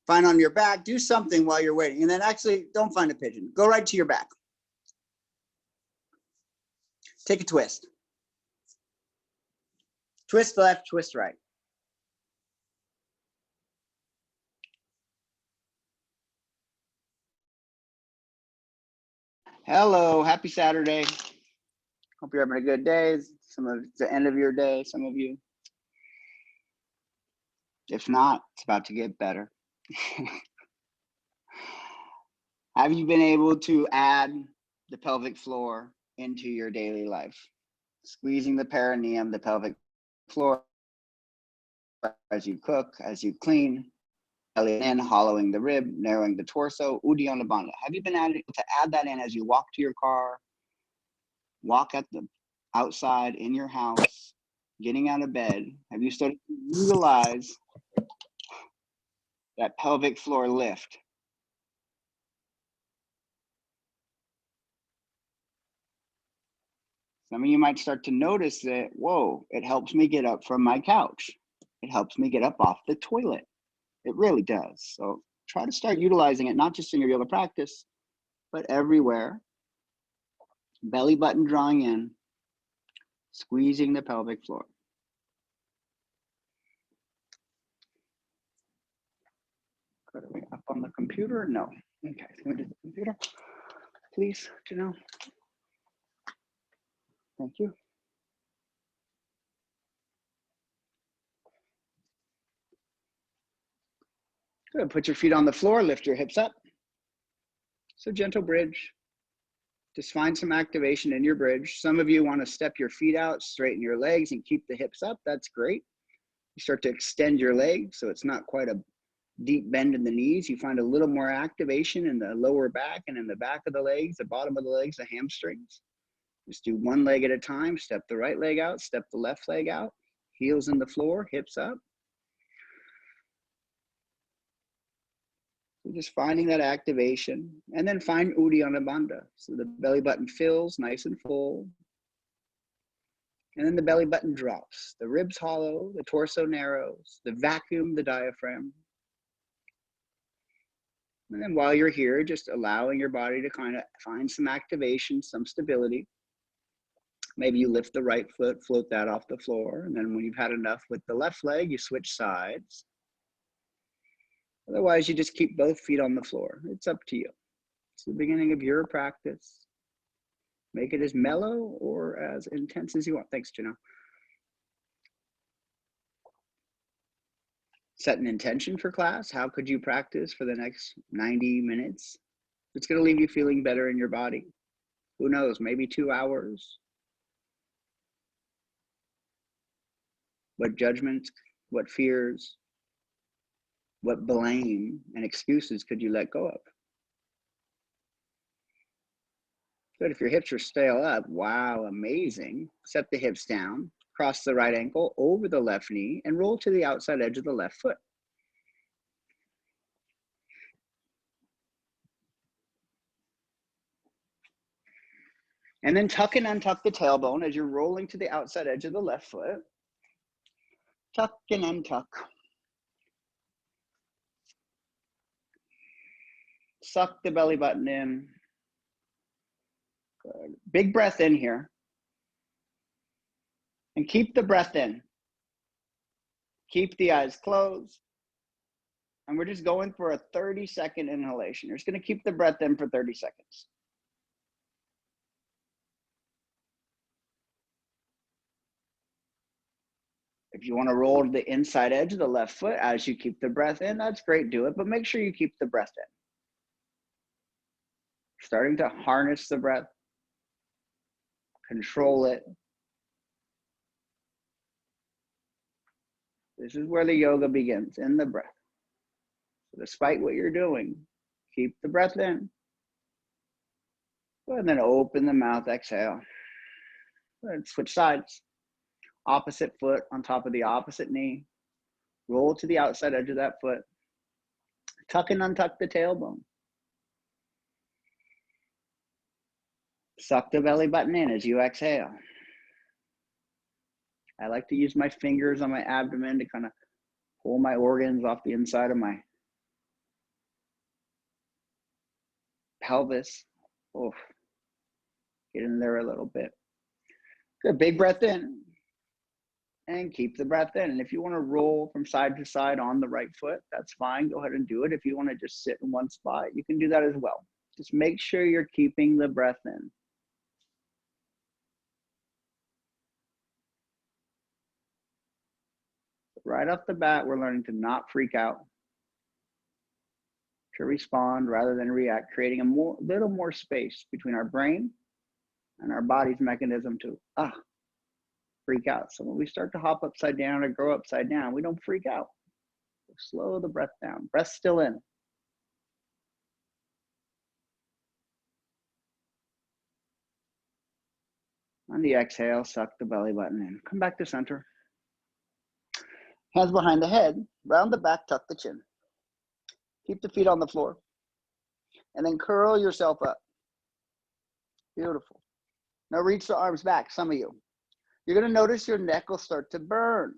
Find on your back, do something while you're waiting. And then actually, don't find a pigeon. Go right to your back. Take a twist. Twist left, twist right. Hello, happy Saturday. Hope you're having a good day. Some of it's the end of your day, some of you. If not, it's about to get better. Have you been able to add the pelvic floor into your daily life? Squeezing the perineum, the pelvic floor, as you cook, as you clean, belly in, hollowing the rib, narrowing the torso, Uddiyana Bandha. Have you been able to add that in as you walk to your car, walk at the outside in your house, getting out of bed? Have you started to utilize that pelvic floor lift? Some of you might start to notice that, whoa, it helps me get up from my couch. It helps me get up off the toilet. It really does. So try to start utilizing it, not just in your yoga practice, but everywhere. Belly button drawing in, squeezing the pelvic floor. Are we up on the computer? No. Okay, let me do the computer, please, Janelle. Thank you. Good. Put your feet on the floor, lift your hips up. So gentle bridge. Just find some activation in your bridge. Some of you want to step your feet out, straighten your legs, and keep the hips up. That's great. You start to extend your legs so it's not quite a deep bend in the knees. You find a little more activation in the lower back and in the back of the legs, the bottom of the legs, the hamstrings. Just do one leg at a time. Step the right leg out, step the left leg out. Heels in the floor, hips up. So just finding that activation, and then find Uddiyana Bandha. So the belly button fills nice and full. And then the belly button drops. The ribs hollow, the torso narrows, the vacuum, the diaphragm. And then while you're here, just allowing your body to kind of find some activation, some stability. Maybe you lift the right foot, float that off the floor. And then when you've had enough with the left leg, you switch sides. Otherwise, you just keep both feet on the floor. It's up to you. It's the beginning of your practice. Make it as mellow or as intense as you want. Thanks, Janelle. Set an intention for class. How could you practice for the next 90 minutes? It's going to leave you feeling better in your body. Who knows, maybe 2 hours. What judgments, what fears, what blame and excuses could you let go of? Good. If your hips are still up, wow, amazing. Set the hips down, cross the right ankle over the left knee, and roll to the outside edge of the left foot. And then tuck and untuck the tailbone as you're rolling to the outside edge of the left foot. Tuck and untuck. Suck the belly button in. Good. Big breath in here. And keep the breath in. Keep the eyes closed. And we're just going for a 30-second inhalation. You're just going to keep the breath in for 30 seconds. If you want to roll to the inside edge of the left foot as you keep the breath in, that's great, do it, but make sure you keep the breath in. Starting to harness the breath, control it. This is where the yoga begins, in the breath. So despite what you're doing, keep the breath in. And then open the mouth, exhale. And switch sides. Opposite foot on top of the opposite knee. Roll to the outside edge of that foot. Tuck and untuck the tailbone. Suck the belly button in as you exhale. I like to use my fingers on my abdomen to kind of pull my organs off the inside of my pelvis. Oof. Get in there a little bit. Good, big breath in. And keep the breath in. And if you want to roll from side to side on the right foot, that's fine. Go ahead and do it. If you want to just sit in one spot, you can do that as well. Just make sure you're keeping the breath in. Right off the bat, we're learning to not freak out, to respond rather than react, creating a little more space between our brain and our body's mechanism to freak out. So when we start to hop upside down or go upside down, we don't freak out. We'll slow the breath down. Breath still in. On the exhale, suck the belly button in. Come back to center. Hands behind the head, round the back, tuck the chin. Keep the feet on the floor. And then curl yourself up. Beautiful. Now reach the arms back, some of you. You're gonna notice your neck will start to burn.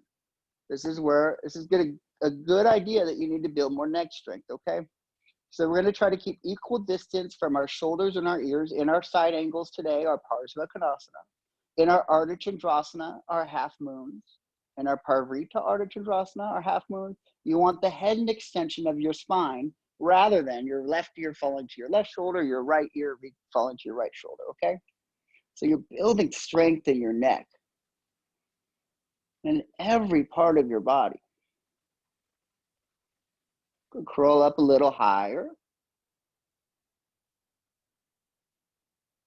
This is a good idea that you need to build more neck strength, okay? So we're gonna try to keep equal distance from our shoulders and our ears in our side angles today, our Parsvakonasana. In our Ardha Chandrasana, our half moons. In our Parvrita Ardha Chandrasana, our half moon, you want the head and extension of your spine rather than your left ear falling to your left shoulder, your right ear falling to your right shoulder, okay? So you're building strength in your neck and every part of your body. Good, curl up a little higher.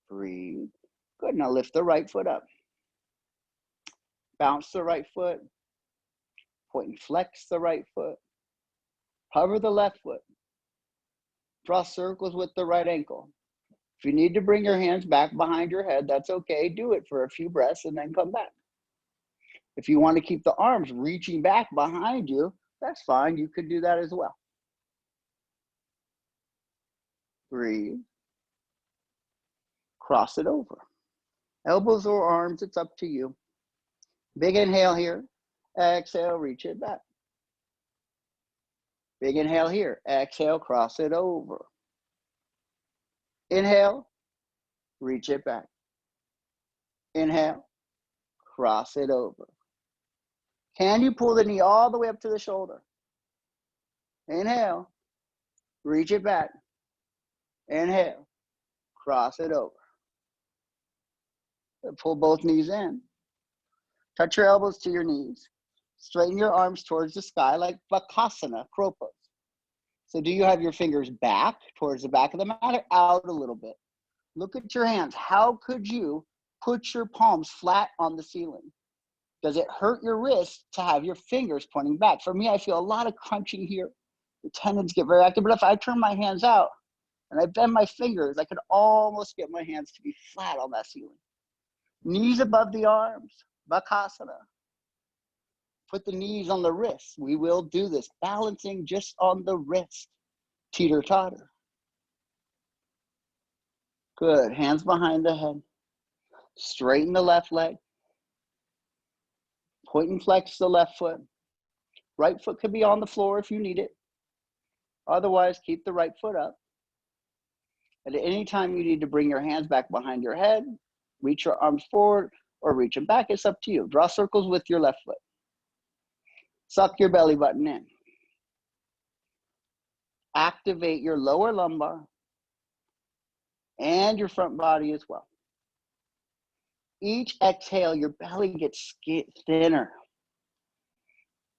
Breathe. Good, now lift the right foot up. Bounce the right foot. Point and flex the right foot. Hover the left foot. Draw circles with the right ankle. If you need to bring your hands back behind your head, that's okay. Do it for a few breaths and then come back. If you want to keep the arms reaching back behind you, that's fine. You could do that as well. Breathe. Cross it over. Elbows or arms, it's up to you. Big inhale here. Exhale, reach it back. Big inhale here. Exhale, cross it over. Inhale, reach it back. Inhale, cross it over. Can you pull the knee all the way up to the shoulder? Inhale, reach it back. Inhale, cross it over. Pull both knees in. Touch your elbows to your knees. Straighten your arms towards the sky like Vinyasa, crow pose. So do you have your fingers back towards the back of the mat or out a little bit? Look at your hands. How could you put your palms flat on the ceiling? Does it hurt your wrist to have your fingers pointing back? For me, I feel a lot of crunching here. The tendons get very active. But if I turn my hands out and I bend my fingers, I could almost get my hands to be flat on that ceiling. Knees above the arms, Vinyasa. Put the knees on the wrists. We will do this. Balancing just on the wrist. Teeter-totter. Good. Hands behind the head. Straighten the left leg. Point and flex the left foot. Right foot could be on the floor if you need it. Otherwise, keep the right foot up. And at any time you need to bring your hands back behind your head, reach your arms forward or reach them back, it's up to you. Draw circles with your left foot. Suck your belly button in. Activate your lower lumbar and your front body as well. Each exhale, your belly gets thinner.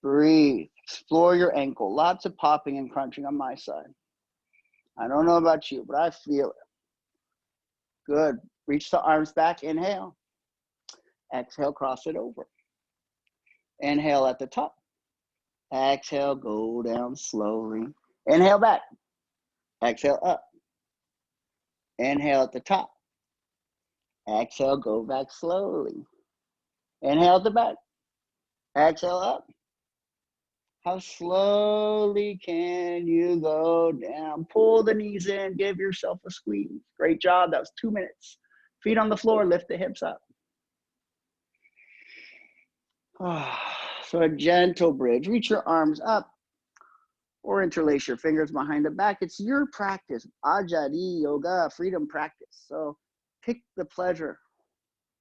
Breathe. Explore your ankle. Lots of popping and crunching on my side. I don't know about you, but I feel it. Good. Reach the arms back. Inhale. Exhale, cross it over. Inhale at the top. Exhale, go down slowly. Inhale back. Exhale up. Inhale at the top. Exhale, go back slowly. Inhale at the back. Exhale up. How slowly can you go down? Pull the knees in. Give yourself a squeeze. Great job. That was 2 minutes. Feet on the floor. Lift the hips up. So a gentle bridge. Reach your arms up or interlace your fingers behind the back. It's your practice. Ajari yoga, freedom practice. So pick the pleasure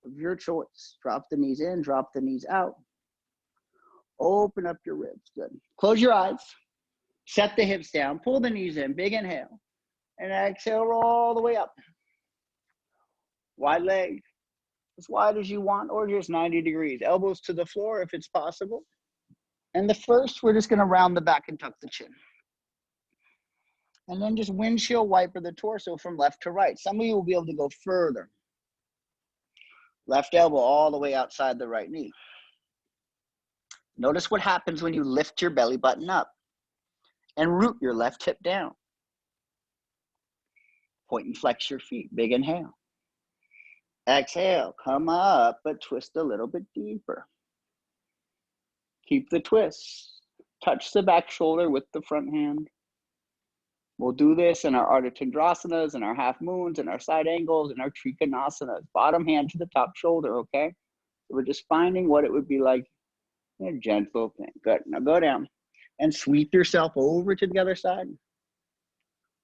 of your choice. Drop the knees in, drop the knees out. Open up your ribs. Good. Close your eyes. Set the hips down. Pull the knees in. Big inhale. And exhale, roll all the way up. Wide leg. As wide as you want, or just 90 degrees. Elbows to the floor if it's possible. And the first, we're just going to round the back and tuck the chin. And then just windshield wiper the torso from left to right. Some of you will be able to go further. Left elbow all the way outside the right knee. Notice what happens when you lift your belly button up and root your left hip down. Point and flex your feet. Big inhale. Exhale, come up, but twist a little bit deeper. Keep the twist. Touch the back shoulder with the front hand. We'll do this in our Ardha Chandrasanas, in our half moons, in our side angles, in our Trikonasanas. Bottom hand to the top shoulder, okay? So we're just finding what it would be like. A gentle thing. Good. Now go down and sweep yourself over to the other side.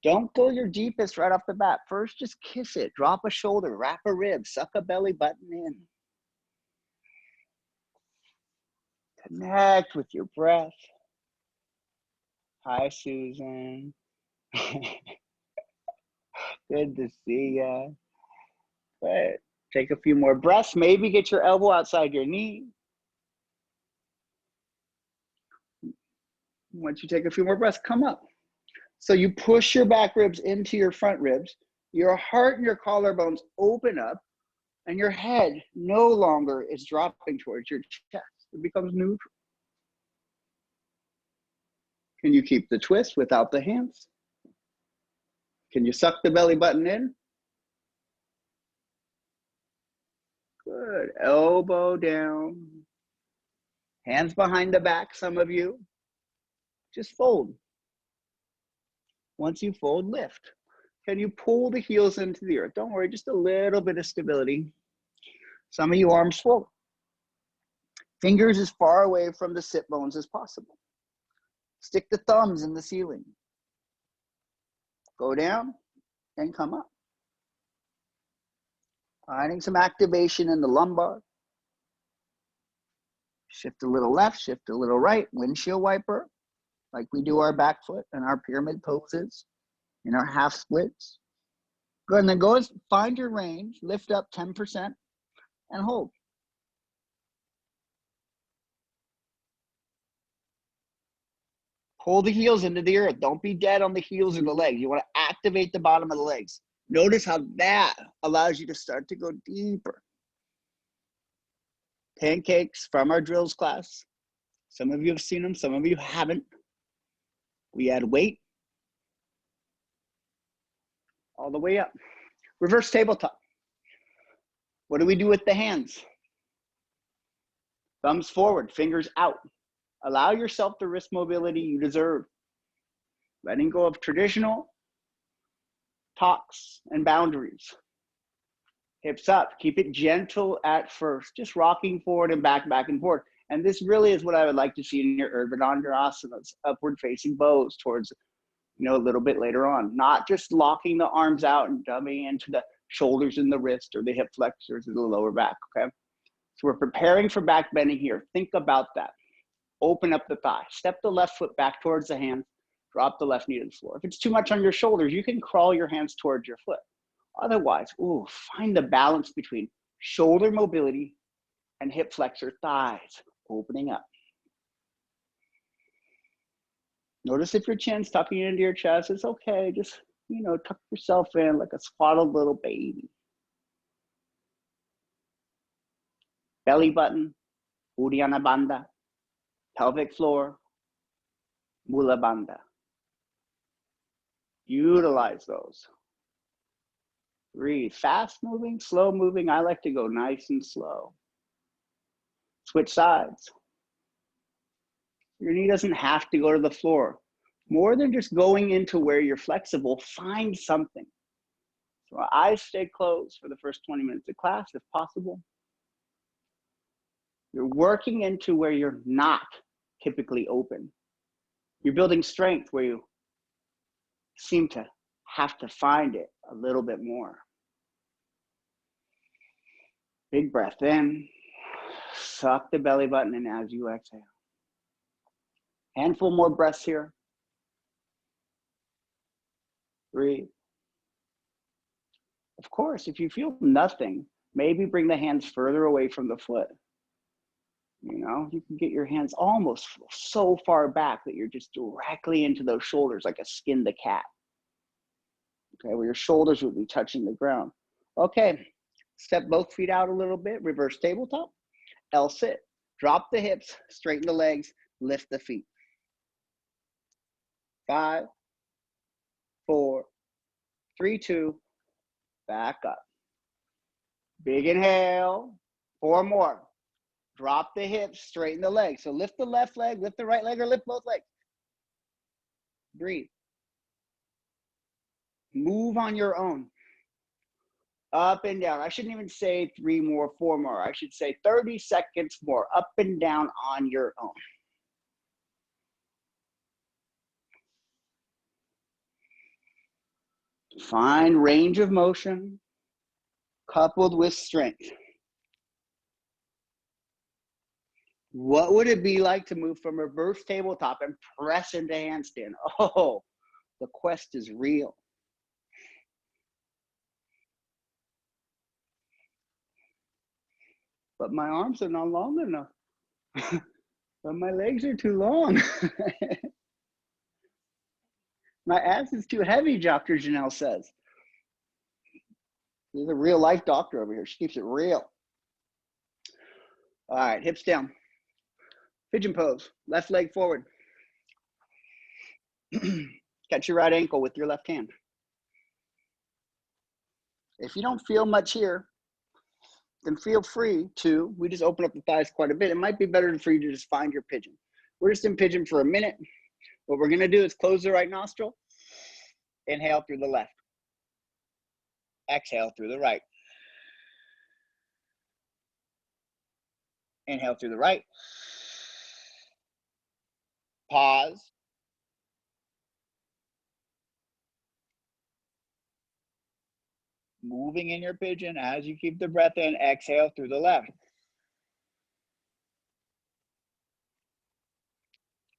Don't go your deepest right off the bat. First, just kiss it. Drop a shoulder, wrap a rib, suck a belly button in. Connect with your breath. Hi, Susan. Good to see ya. Good. Take a few more breaths. Maybe get your elbow outside your knee. Once you take a few more breaths, come up. So you push your back ribs into your front ribs. Your heart and your collarbones open up, and your head no longer is dropping towards your chest. It becomes neutral. Can you keep the twist without the hands? Can you suck the belly button in? Good. Elbow down. Hands behind the back, some of you. Just fold. Once you fold, lift. Can you pull the heels into the earth? Don't worry, just a little bit of stability. Some of you arms forward. Fingers as far away from the sit bones as possible. Stick the thumbs in the ceiling. Go down and come up. Finding some activation in the lumbar. Shift a little left, shift a little right. Windshield wiper, like we do our back foot and our pyramid poses, in our half splits. Good, and then go find your range, lift up 10% and hold. Pull the heels into the earth. Don't be dead on the heels or the legs. You want to activate the bottom of the legs. Notice how that allows you to start to go deeper. Pancakes from our drills class. Some of you have seen them, some of you haven't. We add weight all the way up. Reverse tabletop. What do we do with the hands? Thumbs forward, fingers out. Allow yourself the wrist mobility you deserve. Letting go of traditional talks and boundaries. Hips up, keep it gentle at first, just rocking forward and back and forth. And this really is what I would like to see in your Urbanasanas, upward facing bows towards, a little bit later on. Not just locking the arms out and dumbing into the shoulders and the wrist or the hip flexors or the lower back, okay? So we're preparing for back bending here. Think about that. Open up the thigh. Step the left foot back towards the hand. Drop the left knee to the floor. If it's too much on your shoulders, you can crawl your hands towards your foot. Otherwise, find the balance between shoulder mobility and hip flexor thighs opening up. Notice if your chin's tucking into your chest, it's okay. Just, tuck yourself in like a swaddled little baby. Belly button, Uddiyana Bandha. Pelvic floor, Mula Bandha. Utilize those. Breathe. Fast moving, slow moving. I like to go nice and slow. Switch sides. Your knee doesn't have to go to the floor. More than just going into where you're flexible, find something. So our eyes stay closed for the first 20 minutes of class, if possible. You're working into where you're not typically open. You're building strength where you seem to have to find it a little bit more. Big breath in, suck the belly button in as you exhale. Handful more breaths here. Breathe. Of course, if you feel nothing, maybe bring the hands further away from the foot. You know, you can get your hands almost so far back that you're just directly into those shoulders like a skin the cat. Okay, where your shoulders would be touching the ground. Okay, step both feet out a little bit, reverse tabletop, L sit. Drop the hips, straighten the legs, lift the feet. 5, 4, 3, 2, back up. Big inhale, 4 more. Drop the hips, straighten the legs. So lift the left leg, lift the right leg, or lift both legs. Breathe. Move on your own. Up and down. I shouldn't even say 3 more, 4 more. I should say 30 seconds more. Up and down on your own. Find range of motion coupled with strength. What would it be like to move from reverse tabletop and press into handstand? Oh, the quest is real. But my arms are not long enough. But my legs are too long. My ass is too heavy, Dr. Janelle says. There's a real life doctor over here. She keeps it real. All right, hips down. Pigeon pose, left leg forward. Catch your right ankle with your left hand. If you don't feel much here, then feel free to, we just open up the thighs quite a bit. It might be better for you to just find your pigeon. We're just in pigeon for a minute. What we're gonna do is close the right nostril, inhale through the left, exhale through the right. Inhale through the right. Pause. Moving in your pigeon as you keep the breath in, exhale through the left.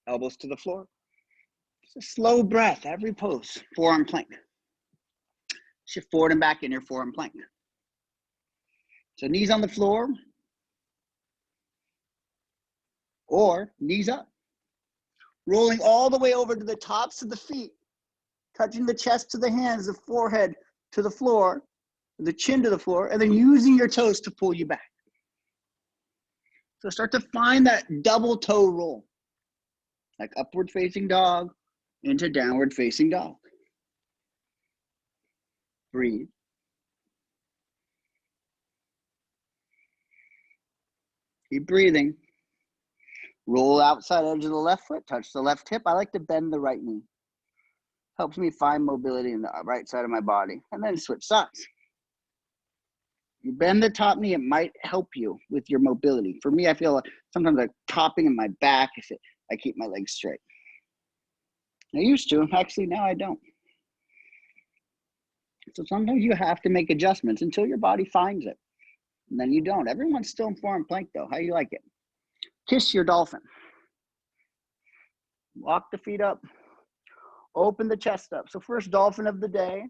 Elbows to the floor. It's a slow breath, every pose. Forearm plank. Shift forward and back in your forearm plank. So knees on the floor or knees up. Rolling all the way over to the tops of the feet, touching the chest to the hands, the forehead to the floor, the chin to the floor, and then using your toes to pull you back. So start to find that double toe roll, like upward facing dog into downward facing dog. Breathe. Keep breathing. Roll outside edge of the left foot, touch the left hip. I like to bend the right knee. Helps me find mobility in the right side of my body. And then switch sides. You bend the top knee, it might help you with your mobility. For me, I feel like sometimes like topping in my back if I keep my legs straight. I used to, actually now I don't. So sometimes you have to make adjustments until your body finds it. And then you don't. Everyone's still in forearm plank though. How do you like it? Kiss your dolphin. Walk the feet up. Open the chest up. So first dolphin of the day.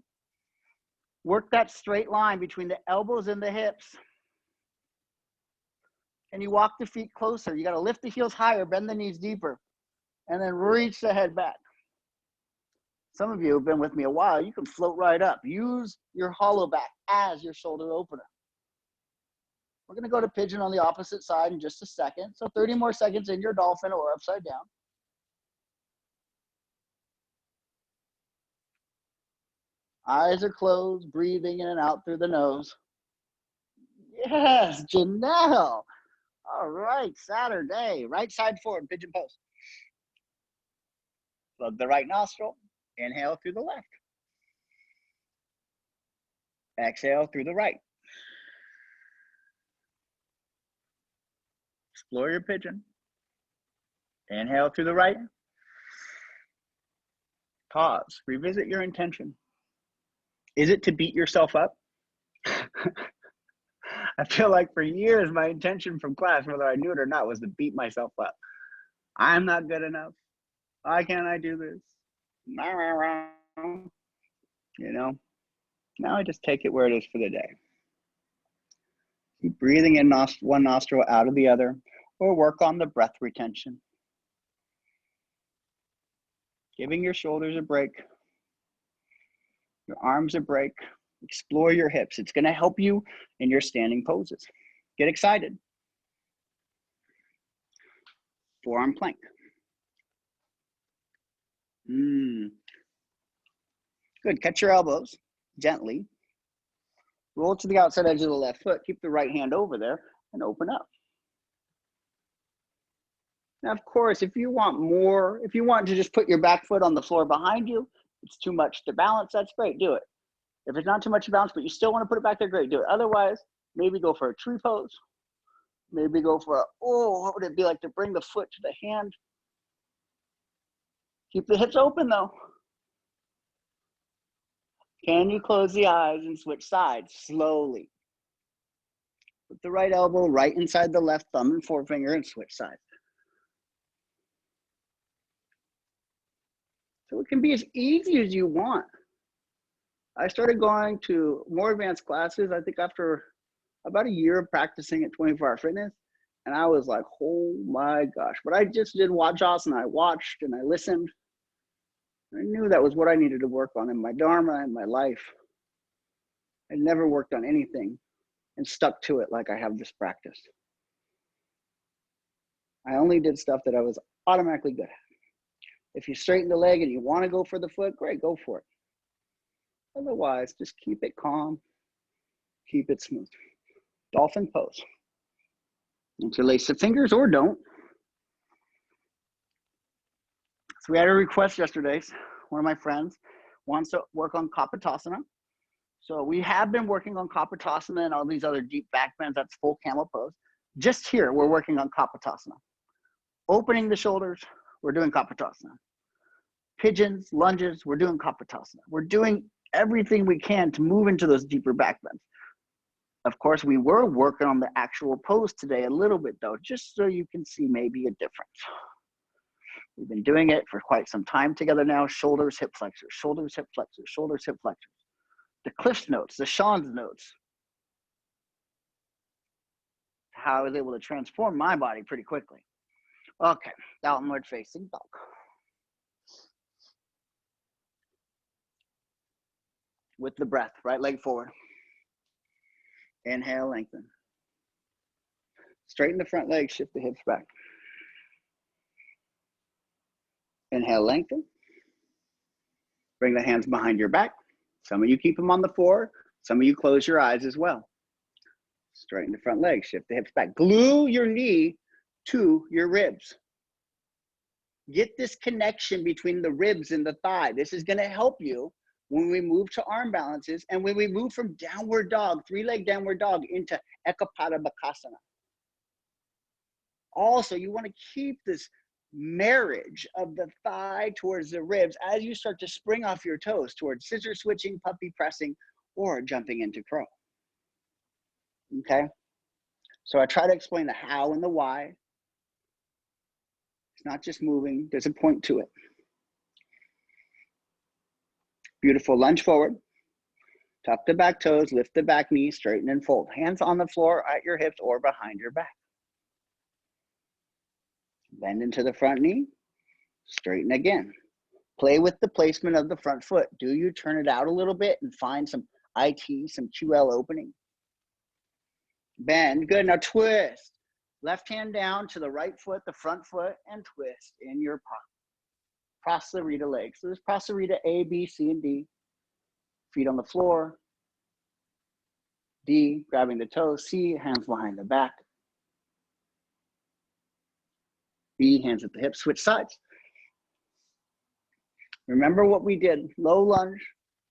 Work that straight line between the elbows and the hips. And you walk the feet closer. You got to lift the heels higher, bend the knees deeper, and then reach the head back. Some of you have been with me a while. You can float right up. Use your hollow back as your shoulder opener. We're going to go to pigeon on the opposite side in just a second. So 30 more seconds in your dolphin or upside down. Eyes are closed, breathing in and out through the nose. Yes, Janelle. All right, Saturday. Right side forward, pigeon pose. Plug the right nostril. Inhale through the left. Exhale through the right. Explore your pigeon. Inhale through the right. Pause, revisit your intention. Is it to beat yourself up? I feel like for years, my intention from class, whether I knew it or not, was to beat myself up. I'm not good enough. Why can't I do this? You know, now I just take it where it is for the day. Keep breathing in one nostril, out of the other, or work on the breath retention. Giving your shoulders a break, your arms a break. Explore your hips. It's going to help you in your standing poses. Get excited. Forearm plank. Good. Catch your elbows gently. Roll to the outside edge of the left foot. Keep the right hand over there and open up. Now, of course, if you want more, if you want to just put your back foot on the floor behind you, it's too much to balance, that's great, do it. If it's not too much to balance, but you still want to put it back there, great, do it. Otherwise, maybe go for a tree pose. Maybe go for a, what would it be like to bring the foot to the hand? Keep the hips open though. Can you close the eyes and switch sides slowly? Put the right elbow right inside the left thumb and forefinger and switch sides. So it can be as easy as you want. I started going to more advanced classes, I think after about a year of practicing at 24-Hour Fitness. And I was like, oh my gosh. But I just did Vajrasana. I watched and I listened. I knew that was what I needed to work on in my Dharma and my life. I never worked on anything and stuck to it like I have this practice. I only did stuff that I was automatically good at. If you straighten the leg and you want to go for the foot, great, go for it. Otherwise, just keep it calm, keep it smooth. Dolphin pose. Interlace the fingers or don't. So we had a request yesterday. One of my friends wants to work on Kapotasana. So we have been working on Kapotasana and all these other deep back bends. That's full camel pose. Just here, we're working on Kapotasana. Opening the shoulders, we're doing Kapotasana. Pigeons, lunges, we're doing Kapotasana. We're doing everything we can to move into those deeper back bends. Of course, we were working on the actual pose today a little bit though, just so you can see maybe a difference. We've been doing it for quite some time together now. Shoulders, hip flexors, shoulders, hip flexors, shoulders, hip flexors. The Cliff's notes, the Sean's notes. How I was able to transform my body pretty quickly. Okay, downward facing dog. With the breath, right leg forward. Inhale, lengthen. Straighten the front leg, shift the hips back. Inhale, lengthen. Bring the hands behind your back. Some of you keep them on the floor. Some of you close your eyes as well. Straighten the front leg, shift the hips back. Glue your knee to your ribs. Get this connection between the ribs and the thigh. This is going to help you when we move to arm balances and when we move from downward dog, three-leg downward dog into Parsvakonasana. Also, you want to keep this marriage of the thigh towards the ribs as you start to spring off your toes towards scissor switching, puppy pressing, or jumping into crow. Okay? So I try to explain the how and the why. It's not just moving, there's a point to it. Beautiful, lunge forward. Tuck the back toes, lift the back knee, straighten and fold. Hands on the floor at your hips or behind your back. Bend into the front knee, straighten again. Play with the placement of the front foot. Do you turn it out a little bit and find some IT, some QL opening? Bend, good, now twist. Left hand down to the right foot, the front foot, and twist in your Prasarita leg. So there's Prasarita A, B, C, and D. Feet on the floor. D, grabbing the toes. C, hands behind the back. B, hands at the hips, switch sides. Remember what we did, low lunge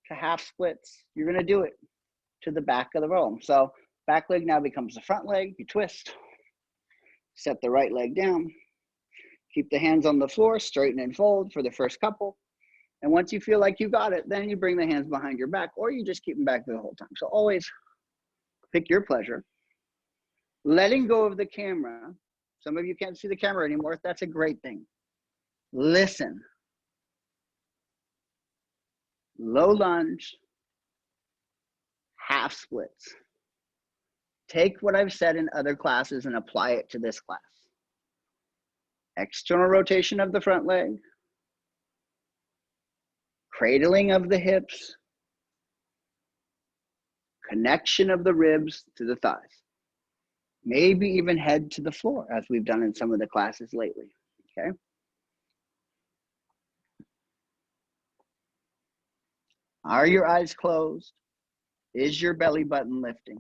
to half splits. You're gonna do it to the back of the row. So back leg now becomes the front leg, you twist. Set the right leg down. Keep the hands on the floor, straighten and fold for the first couple. And once you feel like you got it, then you bring the hands behind your back, or you just keep them back the whole time. So always pick your pleasure. Letting go of the camera. Some of you can't see the camera anymore. That's a great thing. Listen. Low lunge, half splits. Take what I've said in other classes and apply it to this class. External rotation of the front leg. Cradling of the hips. Connection of the ribs to the thighs. Maybe even head to the floor, as we've done in some of the classes lately, okay? Are your eyes closed? Is your belly button lifting?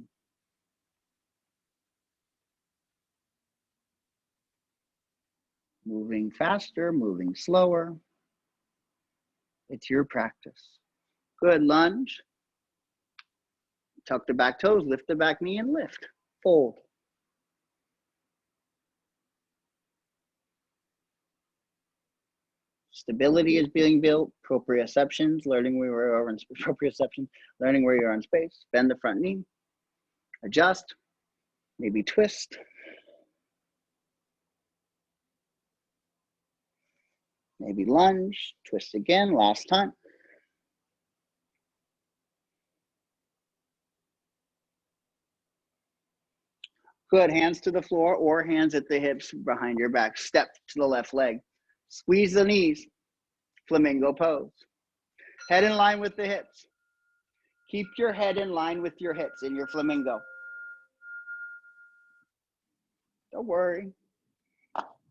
Moving faster, moving slower. It's your practice. Good, lunge. Tuck the back toes, lift the back knee and lift. Fold. Stability is being built. Proprioceptions, learning where you are in proprioception, learning where you are in space. Bend the front knee. Adjust. Maybe twist. Maybe lunge. Twist again. Last time. Good. Hands to the floor or hands at the hips behind your back. Step to the left leg. Squeeze the knees. Flamingo pose. Head in line with the hips. Keep your head in line with your hips in your flamingo. Don't worry.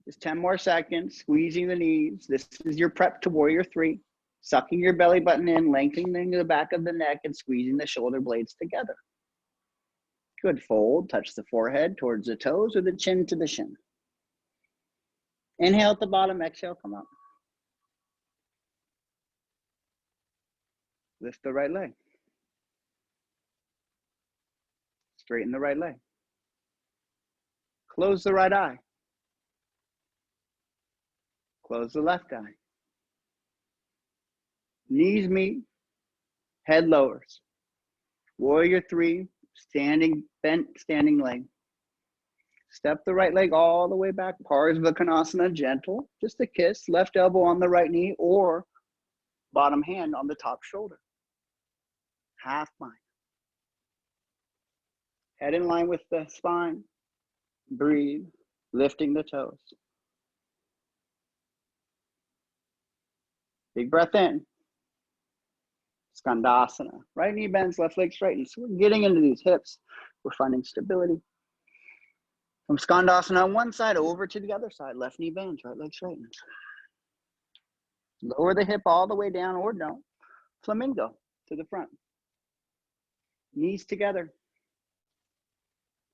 Just 10 more seconds. Squeezing the knees. This is your prep to warrior 3. Sucking your belly button in, lengthening the back of the neck and squeezing the shoulder blades together. Good. Fold. Touch the forehead towards the toes or the chin to the shin. Inhale at the bottom. Exhale, come up. Lift the right leg. Straighten the right leg. Close the right eye. Close the left eye. Knees meet. Head lowers. Warrior 3. Standing, bent, standing leg. Step the right leg all the way back. Parsvakonasana, gentle. Just a kiss. Left elbow on the right knee or bottom hand on the top shoulder. Half bind. Head in line with the spine. Breathe. Lifting the toes. Big breath in. Skandasana. Right knee bends, left leg straightens. So we're getting into these hips. We're finding stability. From Skandasana on one side over to the other side. Left knee bends, right leg straightens. Lower the hip all the way down or don't. Flamingo to the front. Knees together.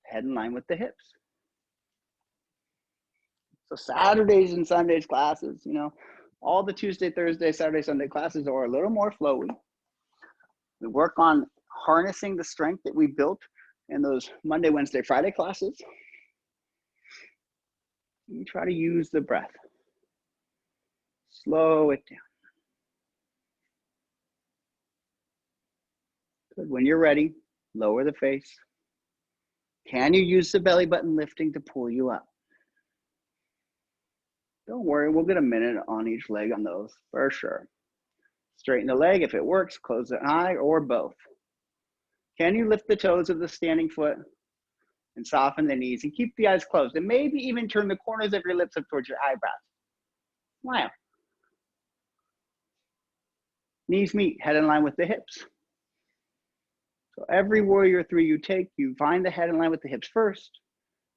Head in line with the hips. So Saturdays and Sundays classes, you know, all the Tuesday, Thursday, Saturday, Sunday classes are a little more flowy. We work on harnessing the strength that we built in those Monday, Wednesday, Friday classes. You try to use the breath. Slow it down. Good. When you're ready, lower the face. Can you use the belly button lifting to pull you up? Don't worry, we'll get a minute on each leg on those for sure. Straighten the leg if it works, close the eye or both. Can you lift the toes of the standing foot and soften the knees and keep the eyes closed and maybe even turn the corners of your lips up towards your eyebrows. Smile. Knees meet, head in line with the hips. So every warrior 3 you take, you find the head in line with the hips first,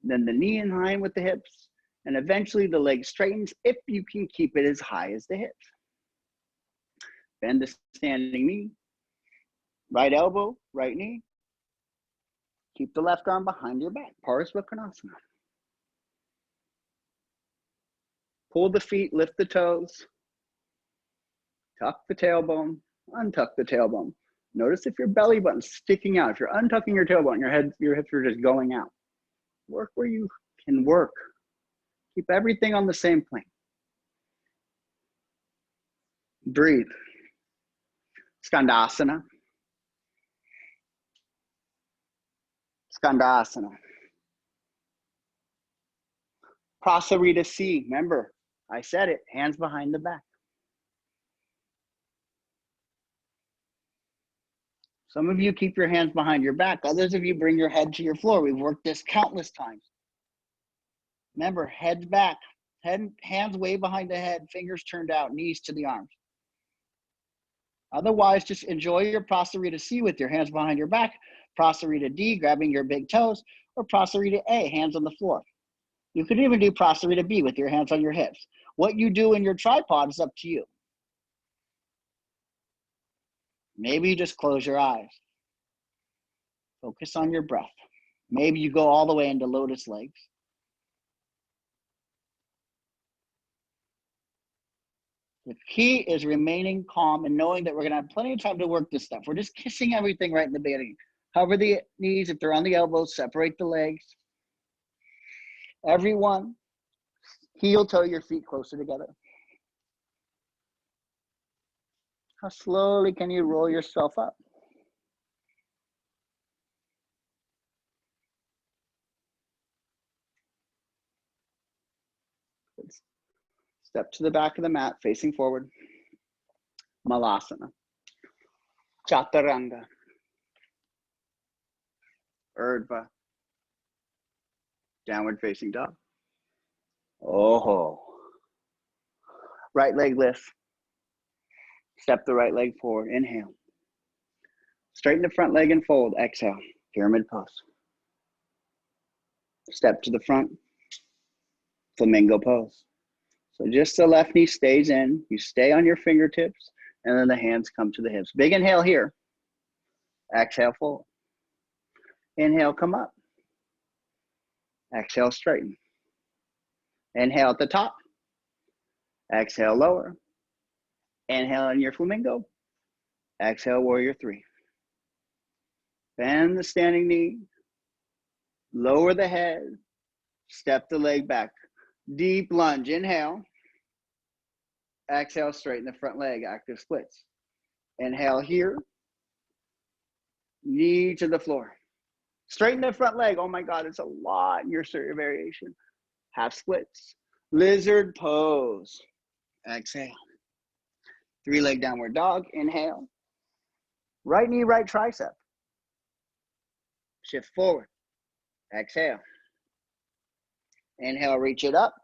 then the knee in line with the hips, and eventually the leg straightens if you can keep it as high as the hips. Bend the standing knee, right elbow, right knee. Keep the left arm behind your back, Parsvakonasana. Pull the feet, lift the toes. Tuck the tailbone, untuck the tailbone. Notice if your belly button's sticking out. If you're untucking your tailbone, your hips are just going out. Work where you can work. Keep everything on the same plane. Breathe. Skandasana. Skandasana. Prasarita C. Remember, I said it, hands behind the back. Some of you keep your hands behind your back. Others of you bring your head to your floor. We've worked this countless times. Remember, head back, hands way behind the head, fingers turned out, knees to the arms. Otherwise, just enjoy your Prasarita C with your hands behind your back, Prasarita D, grabbing your big toes, or Prasarita A, hands on the floor. You could even do Prasarita B with your hands on your hips. What you do in your tripod is up to you. Maybe you just close your eyes. Focus on your breath. Maybe you go all the way into lotus legs. The key is remaining calm and knowing that we're going to have plenty of time to work this stuff. We're just kissing everything right in the beginning. Cover the knees. If they're on the elbows, separate the legs. Everyone, heel toe your feet closer together. How slowly can you roll yourself up? Step to the back of the mat, facing forward. Malasana. Chaturanga. Urdhva. Downward facing dog. Oh. Right leg lift. Step the right leg forward. Inhale. Straighten the front leg and fold. Exhale. Pyramid pose. Step to the front. Flamingo pose. So just the left knee stays in. You stay on your fingertips, and then the hands come to the hips. Big inhale here. Exhale, fold. Inhale, come up. Exhale, straighten. Inhale at the top. Exhale, lower. Inhale in your flamingo. Exhale, warrior three. Bend the standing knee. Lower the head. Step the leg back. Deep lunge. Inhale. Exhale, straighten the front leg. Active splits. Inhale here. Knee to the floor. Straighten the front leg. Oh my God, it's a lot in your variation. Half splits. Lizard pose. Exhale. Three leg downward dog. Inhale. Right knee, right tricep. Shift forward. Exhale. Inhale, reach it up.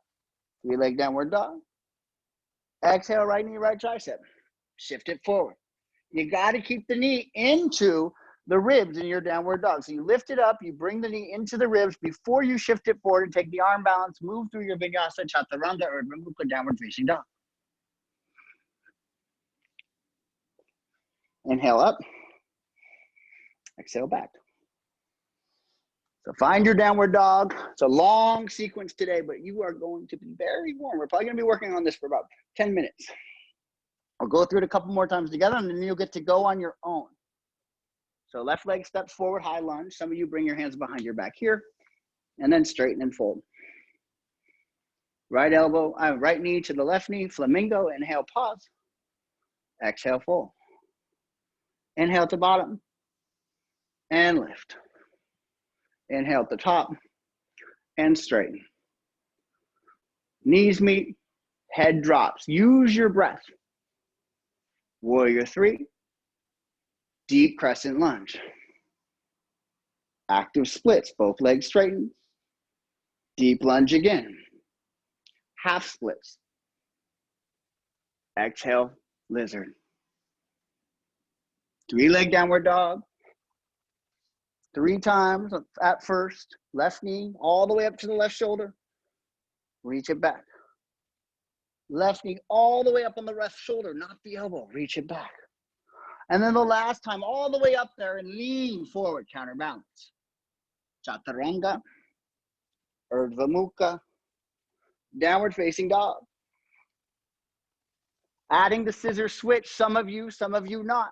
Three leg downward dog. Exhale, right knee, right tricep. Shift it forward. You got to keep the knee into the ribs in your downward dog. So you lift it up, you bring the knee into the ribs before you shift it forward and take the arm balance, move through your Vinyasa, Chaturanga, or Urdhva Mukha, downward facing dog. Inhale up. Exhale back. So find your downward dog. It's a long sequence today, but you are going to be very warm. We're probably going to be working on this for about 10 minutes. I'll go through it a couple more times together, and then you'll get to go on your own. So left leg steps forward, high lunge. Some of you bring your hands behind your back here, and then straighten and fold. Right elbow, right knee to the left knee, flamingo. Inhale, pause. Exhale, fold. Inhale to bottom, and lift. Inhale at the top, and straighten. Knees meet, head drops. Use your breath. Warrior three. Deep crescent lunge. Active splits, both legs straighten. Deep lunge again. Half splits. Exhale, lizard. Three leg downward dog. 3 times at first. Left knee all the way up to the left shoulder. Reach it back. Left knee all the way up on the left shoulder, not the elbow. Reach it back. And then the last time, all the way up there and lean forward, counterbalance. Chaturanga, Urdhva Mukha, downward facing dog. Adding the scissor switch, some of you not.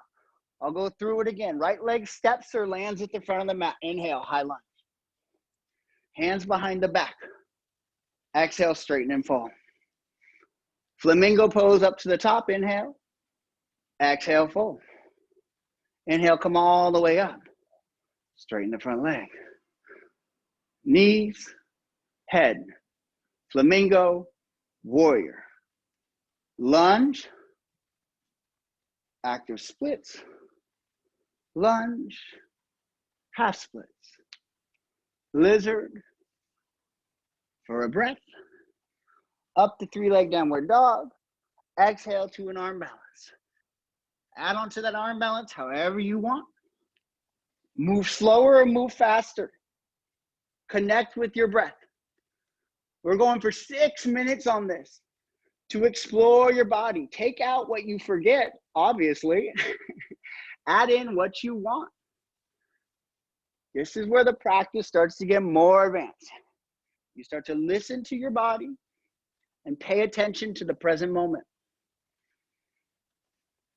I'll go through it again. Right leg steps or lands at the front of the mat. Inhale, high lunge. Hands behind the back. Exhale, straighten and fall. Flamingo pose up to the top. Inhale. Exhale, fold. Inhale, come all the way up. Straighten the front leg. Knees, head, flamingo, warrior. Lunge, active splits, lunge, half splits. Lizard, for a breath. Up to three-leg downward dog. Exhale to an arm balance. Add on to that arm balance however you want. Move slower or move faster. Connect with your breath. We're going for 6 minutes on this to explore your body. Take out what you forget, obviously. Add in what you want. This is where the practice starts to get more advanced. You start to listen to your body and pay attention to the present moment.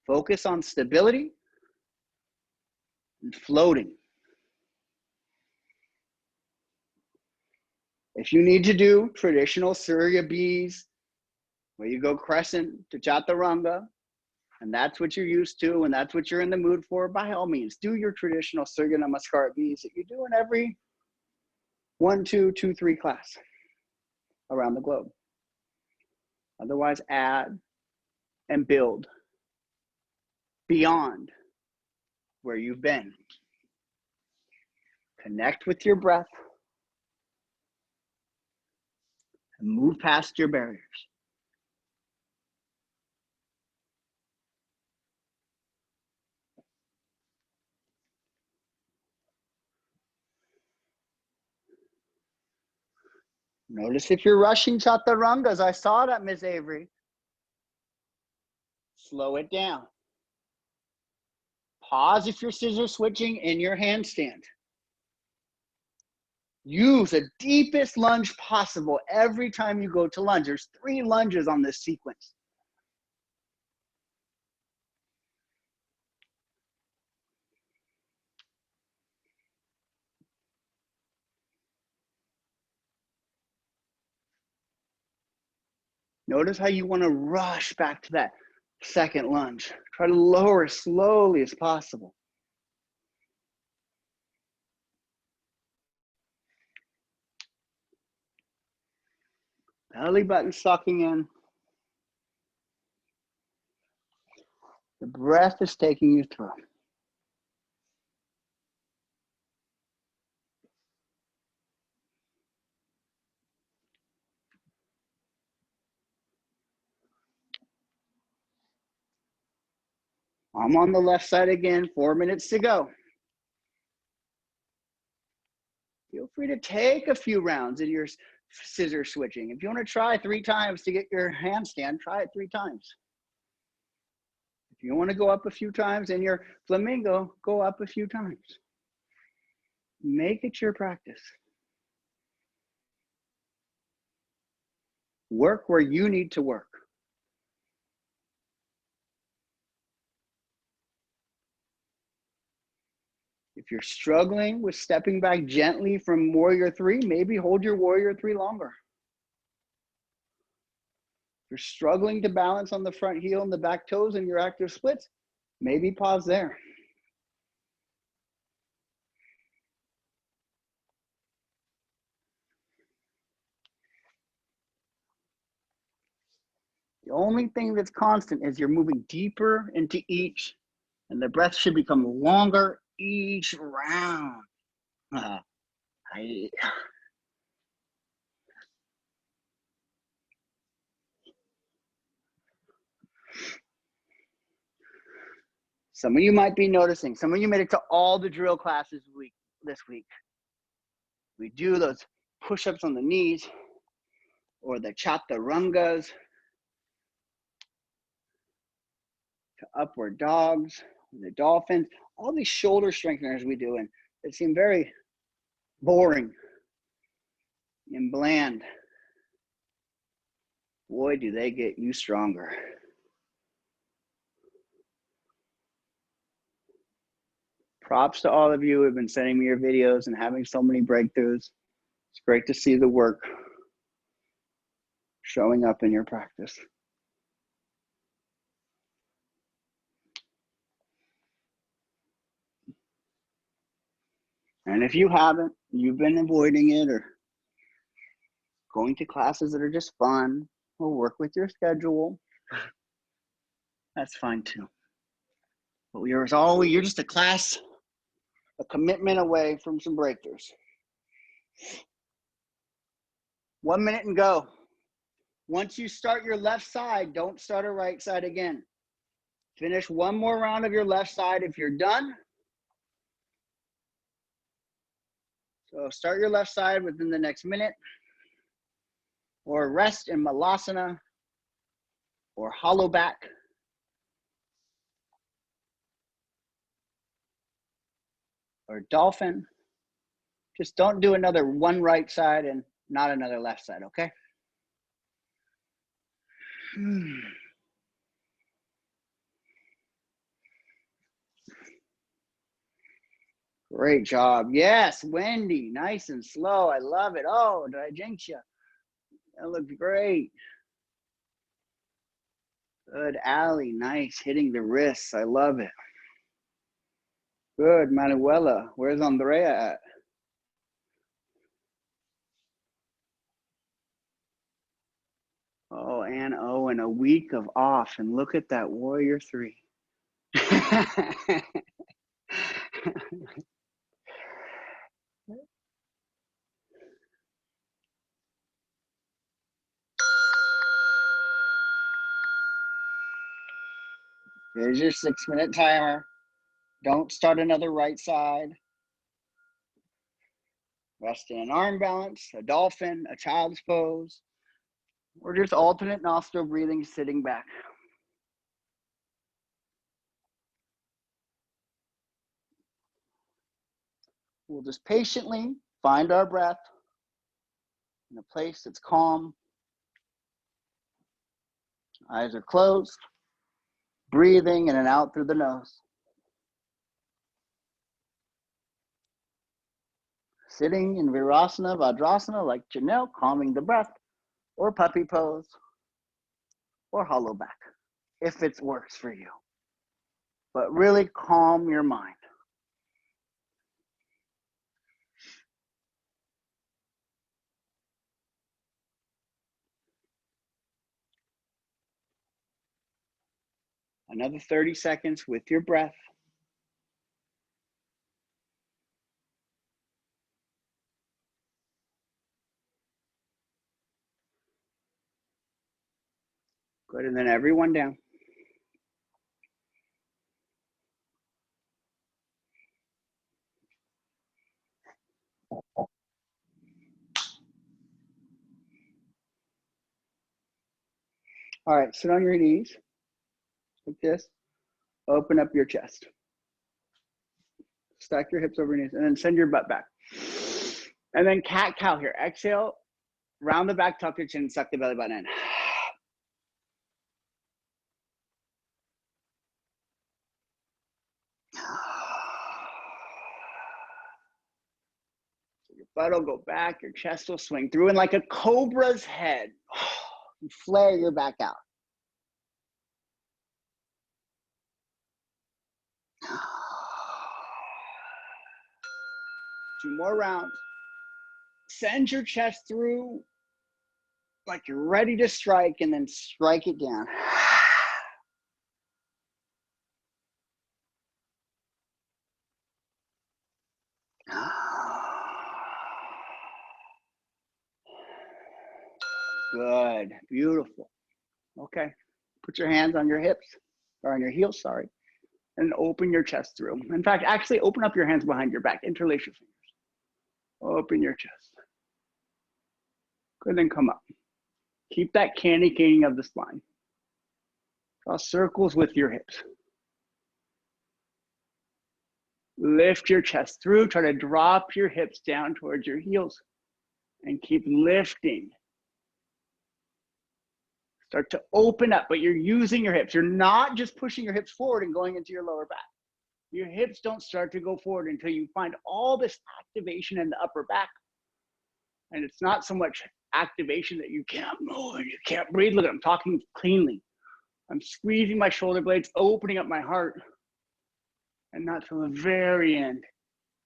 Focus on stability and floating. If you need to do traditional Surya Bees, where you go crescent to Chaturanga, and that's what you're used to, and that's what you're in the mood for, by all means, do your traditional Surya Namaskar Bees that you do in every 1, 2, 2, 3 class around the globe. Otherwise, add and build beyond where you've been. Connect with your breath and move past your barriers. Notice if you're rushing Chaturangas. I saw that, Ms. Avery. Slow it down. Pause if you're scissor switching in your handstand. Use the deepest lunge possible every time you go to lunge. There's 3 lunges on this sequence. Notice how you want to rush back to that second lunge. Try to lower as slowly as possible. Belly button sucking in. The breath is taking you through. I'm on the left side again, 4 minutes to go. Feel free to take a few rounds in your scissor switching. If you want to try 3 times to get your handstand, try it 3 times. If you want to go up a few times in your flamingo, go up a few times. Make it your practice. Work where you need to work. If you're struggling with stepping back gently from warrior 3, maybe hold your warrior 3 longer. If you're struggling to balance on the front heel and the back toes in your active splits, maybe pause there. The only thing that's constant is you're moving deeper into each, and the breath should become longer each round. Some of you might be noticing, some of you made it to all the drill classes this week. We do those push-ups on the knees or the chaturangas to upward dogs, the dolphins, all these shoulder strengtheners we do, and they seem very boring and bland. Boy, do they get you stronger. Props to all of you who have been sending me your videos and having so many breakthroughs. It's great to see the work showing up in your practice. And if you haven't, you've been avoiding it or going to classes that are just fun or work with your schedule, that's fine too. But you're just a commitment away from some breakthroughs. 1 minute and go. Once you start your left side, don't start a right side again. Finish one more round of your left side if you're done. So start your left side within the next minute, or rest in Malasana, or hollow back. Or dolphin. Just don't do another one right side and not another left side, okay? Great job. Yes, Wendy, nice and slow. I love it. Oh, did I jinx you? That looked great. Good, Allie, nice, hitting the wrists. I love it. Good, Manuela. Where's Andrea at? Oh, and oh, and a week of off, and look at that Warrior 3. Here's your 6-minute timer. Don't start another right side. Rest in an arm balance, a dolphin, a child's pose, or just alternate nostril breathing sitting back. We'll just patiently find our breath in a place that's calm. Eyes are closed, breathing in and out through the nose. Sitting in Virasana, Vajrasana like Janelle, calming the breath, or puppy pose, or hollow back, if it works for you. But really calm your mind. Another 30 seconds with your breath. Good, and then everyone down. All right, sit on your knees like this. Open up your chest. Stack your hips over your knees and then send your butt back. And then cat-cow here. Exhale, round the back, tuck your chin, and suck the belly button in. Your butt will go back, your chest will swing through, and like a cobra's head, you flare your back out. Two more rounds. Send your chest through like you're ready to strike, and then strike it down. Good, beautiful. Okay, put your hands on your hips, or on your heels, sorry, and open your chest through. In fact, actually open up your hands behind your back, interlace your fingers. Open your chest. Good, then come up. Keep that candy caning of the spine. Draw circles with your hips. Lift your chest through, try to drop your hips down towards your heels and keep lifting. Start to open up, but you're using your hips. You're not just pushing your hips forward and going into your lower back. Your hips don't start to go forward until you find all this activation in the upper back. And it's not so much activation that you can't move and you can't breathe. Look, I'm talking cleanly. I'm squeezing my shoulder blades, opening up my heart. And not till the very end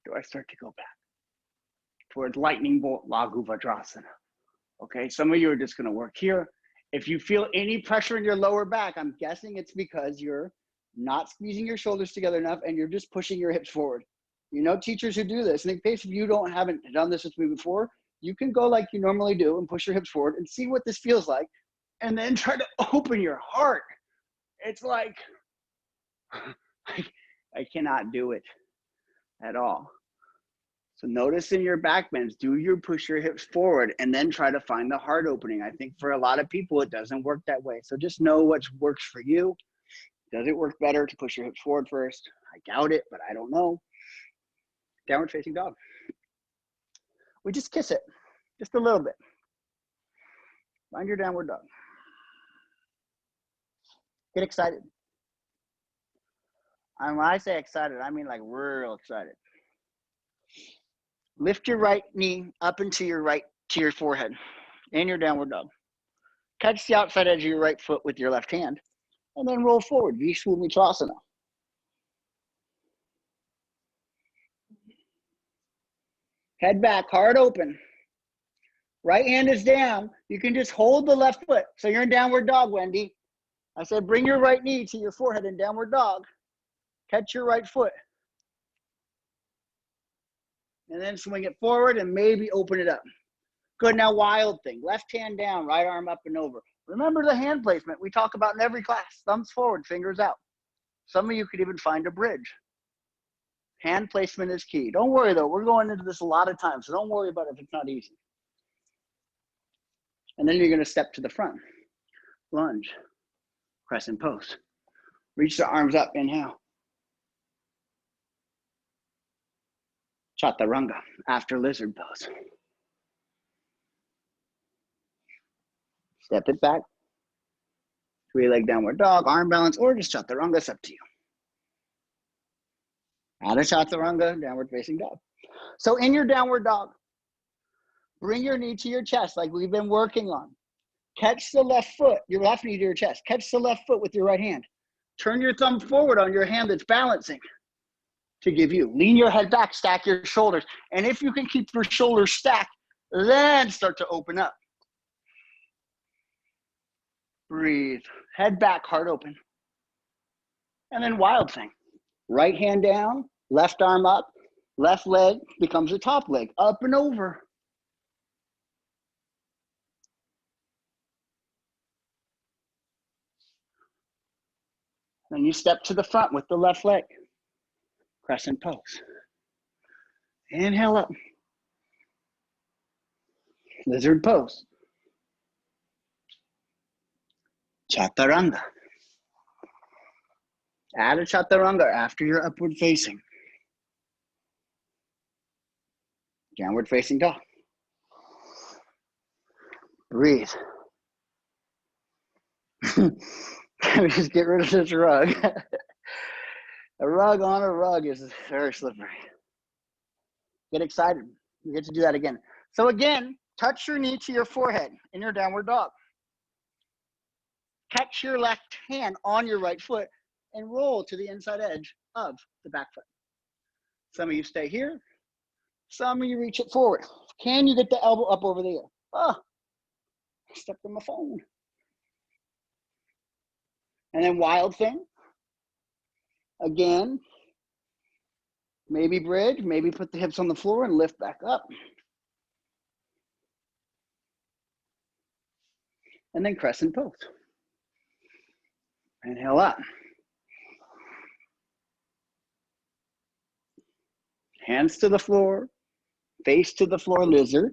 do I start to go back. towards lightning bolt Laghu Vajrasana. Okay, some of you are just gonna work here. If you feel any pressure in your lower back, I'm guessing it's because you're not squeezing your shoulders together enough and you're just pushing your hips forward. You know, teachers who do this, and in case if you haven't done this with me before, you can go like you normally do and push your hips forward and see what this feels like, and then try to open your heart. It's like, I cannot do it at all. So notice in your back bends, do you push your hips forward and then try to find the heart opening. I think for a lot of people, it doesn't work that way. So just know what works for you. Does it work better to push your hips forward first? I doubt it, but I don't know. Downward facing dog. We just kiss it, just a little bit. Find your downward dog. Get excited. And when I say excited, I mean like real excited. Lift your right knee up into your forehead in your downward dog. Catch the outside edge of your right foot with your left hand, and then roll forward, Vinyasa. Head back, heart open. Right hand is down. You can just hold the left foot. So you're in downward dog, Wendy. I said bring your right knee to your forehead in downward dog. Catch your right foot. And then swing it forward and maybe open it up. Good, now wild thing. Left hand down, right arm up and over. Remember the hand placement we talk about in every class. Thumbs forward, fingers out. Some of you could even find a bridge. Hand placement is key. Don't worry though, we're going into this a lot of times, so don't worry about it if it's not easy. And then you're gonna step to the front. Lunge, crescent pose. Reach the arms up, inhale. Chaturanga, after lizard pose. Step it back. Three-leg downward dog, arm balance, or just chaturanga, it's up to you. Out of chaturanga, downward facing dog. So in your downward dog, bring your knee to your chest like we've been working on. Catch the left foot, your left knee to your chest. Catch the left foot with your right hand. Turn your thumb forward on your hand that's balancing to give you. Lean your head back, stack your shoulders. And if you can keep your shoulders stacked, then start to open up. Breathe. Head back, heart open. And then wild thing. Right hand down, left arm up, left leg becomes a top leg, up and over. Then you step to the front with the left leg. Crescent pose. Inhale up. Lizard pose. Chaturanga. Add a chaturanga after you're upward facing. Downward facing dog. Breathe. Let me just get rid of this rug. A rug on a rug is very slippery. Get excited. You get to do that again. So again, touch your knee to your forehead in your downward dog. Catch your left hand on your right foot and roll to the inside edge of the back foot. Some of you stay here. Some of you reach it forward. Can you get the elbow up over the ear? Oh, I stepped on my phone. And then wild thing. Again, maybe bridge, maybe put the hips on the floor and lift back up. And then crescent pose. Inhale up. Hands to the floor, face to the floor, lizard.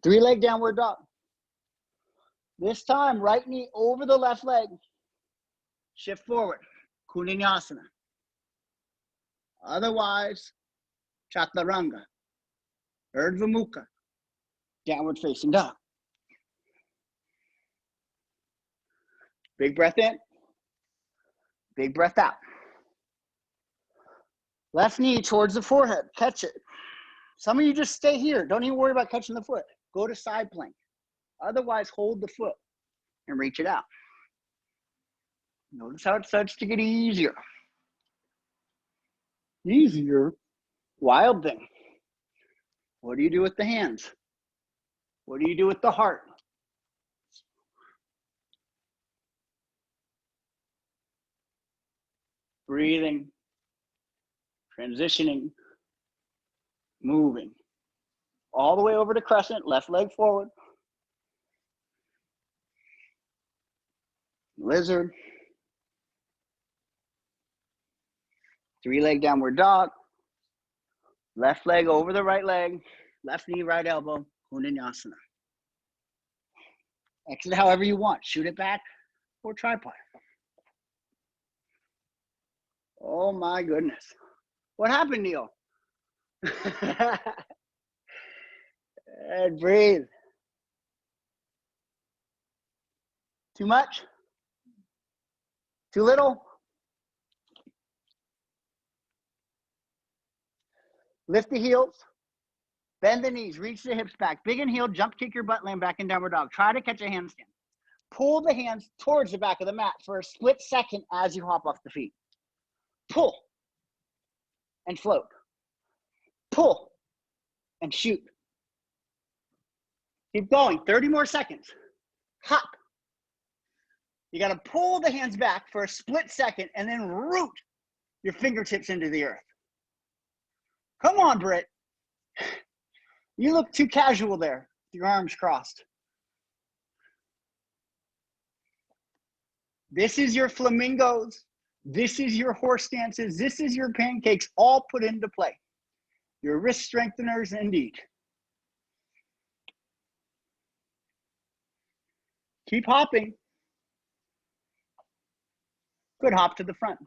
Three-leg downward dog. This time, right knee over the left leg. Shift forward, Vinyasa. Otherwise, chaturanga, urdhva mukha, downward facing dog. Big breath in, big breath out. Left knee towards the forehead, catch it. Some of you just stay here. Don't even worry about catching the foot. Go to side plank. Otherwise, hold the foot and reach it out. Notice how it starts to get easier. Easier. Wild thing. What do you do with the hands? What do you do with the heart? Breathing, transitioning, moving. All the way over to crescent, left leg forward. Lizard. 3-leg downward dog. Left leg over the right leg. Left knee, right elbow. Vinyasa. Exit however you want. Shoot it back or tripod. Oh my goodness. What happened, Neil? And breathe. Too much? Too little? Lift the heels. Bend the knees. Reach the hips back. Big inhale. Jump kick your butt, land back in downward dog. Try to catch a handstand. Pull the hands towards the back of the mat for a split second as you hop off the feet. Pull and float. Pull and shoot. Keep going. 30 more seconds. Hop. You got to pull the hands back for a split second and then root your fingertips into the earth. Come on, Britt. You look too casual there, with your arms crossed. This is your flamingos. This is your horse stances. This is your pancakes, all put into play. Your wrist strengtheners, indeed. Keep hopping. Good hop to the front.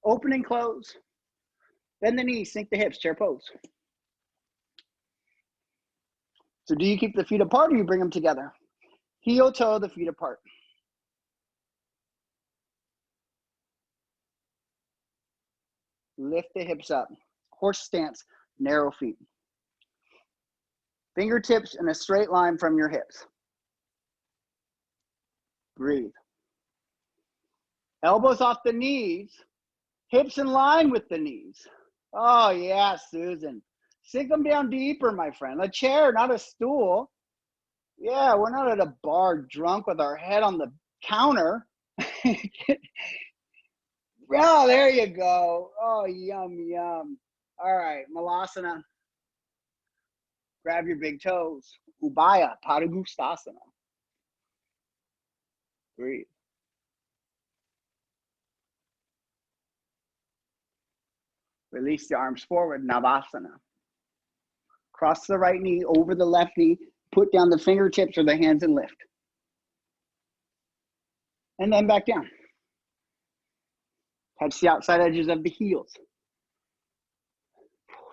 Open and close. Bend the knees, sink the hips, chair pose. So do you keep the feet apart or you bring them together? Heel toe, the feet apart. Lift the hips up. Horse stance, narrow feet. Fingertips in a straight line from your hips. Breathe. Elbows off the knees. Hips in line with the knees. Oh yeah, Susan. Sink them down deeper, my friend. A chair, not a stool. Yeah, we're not at a bar drunk with our head on the counter. Oh, there you go. Oh, yum, yum. All right, Malasana. Grab your big toes. Ubaya, Padagustasana. Breathe. Release the arms forward, Navasana. Cross the right knee over the left knee. Put down the fingertips or the hands and lift. And then back down. Touch the outside edges of the heels.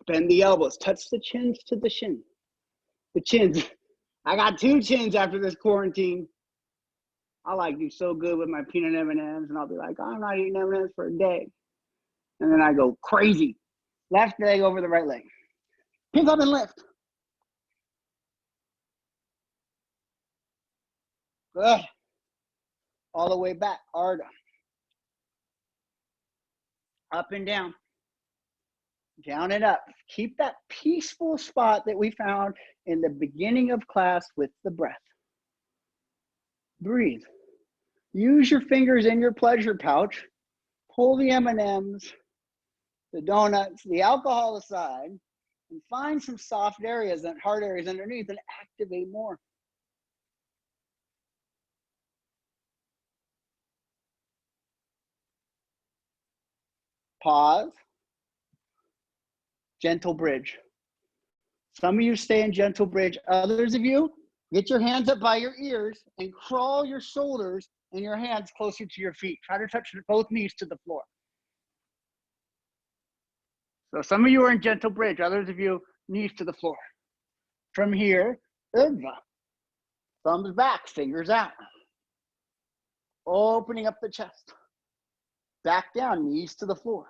Bend the elbows. Touch the chins to the shin. The chins. I got 2 chins after this quarantine. I like do so good with my peanut M&Ms, and I'll be like, I'm not eating M&Ms for a day. And then I go crazy. Left leg over the right leg. Pick up and lift. Good. All the way back. Ardha. Up and down. Down and up. Keep that peaceful spot that we found in the beginning of class with the breath. Breathe. Use your fingers in your pleasure pouch. Pull the M&Ms, the donuts, the alcohol aside, and find some soft areas and hard areas underneath and activate more. Pause. Gentle bridge. Some of you stay in gentle bridge. Others of you, get your hands up by your ears and crawl your shoulders and your hands closer to your feet. Try to touch both knees to the floor. So some of you are in gentle bridge. Others of you, knees to the floor. From here, Urdhva. Thumbs back, fingers out. Opening up the chest. Back down, knees to the floor.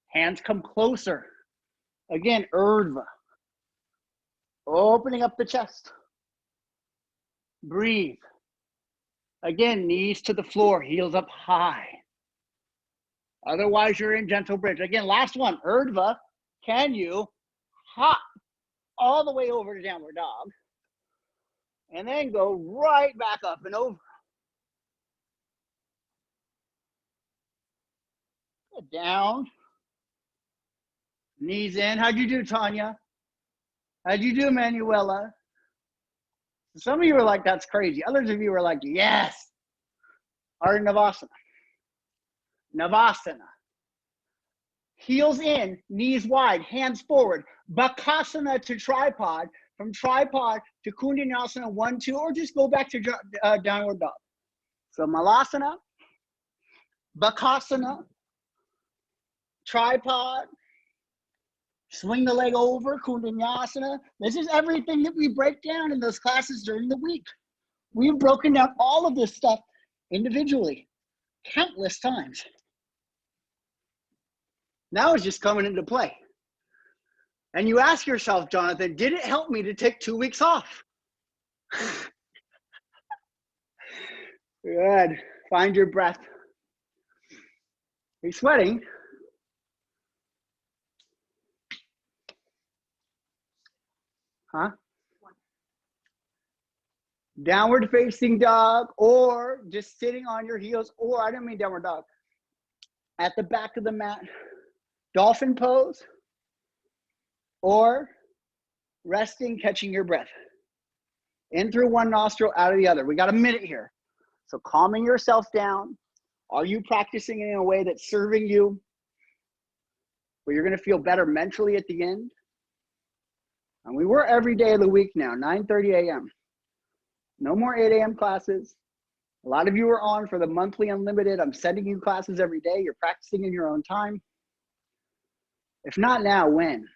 Hands come closer. Again, Urdhva. Opening up the chest. Breathe. Again, knees to the floor, heels up high. Otherwise, you're in gentle bridge. Again, last one, Urdhva. Can you hop all the way over to downward dog, and then go right back up and over. Down, knees in. How'd you do, Tanya? How'd you do, Manuela? Some of you were like, that's crazy. Others of you were like, yes. Our Navasana. Navasana. Heels in, knees wide, hands forward. Bakasana to tripod. From tripod to Kundalini 1, 2, or just go back to downward dog. So Malasana, Bakasana, tripod, swing the leg over, Kundalini. This is everything that we break down in those classes during the week. We've broken down all of this stuff individually, countless times. Now it's just coming into play. And you ask yourself, Jonathan, did it help me to take 2 weeks off? Good. Find your breath. Are you sweating? Huh? Downward facing dog, or just sitting on your heels, or I don't mean downward dog. At the back of the mat, dolphin pose, or resting, catching your breath. In through one nostril, out of the other. We got a minute here. So calming yourself down. Are you practicing in a way that's serving you, where you're going to feel better mentally at the end? And we work every day of the week now, 9:30 a.m. No more 8 a.m. classes. A lot of you are on for the monthly unlimited. I'm sending you classes every day. You're practicing in your own time. If not now, when?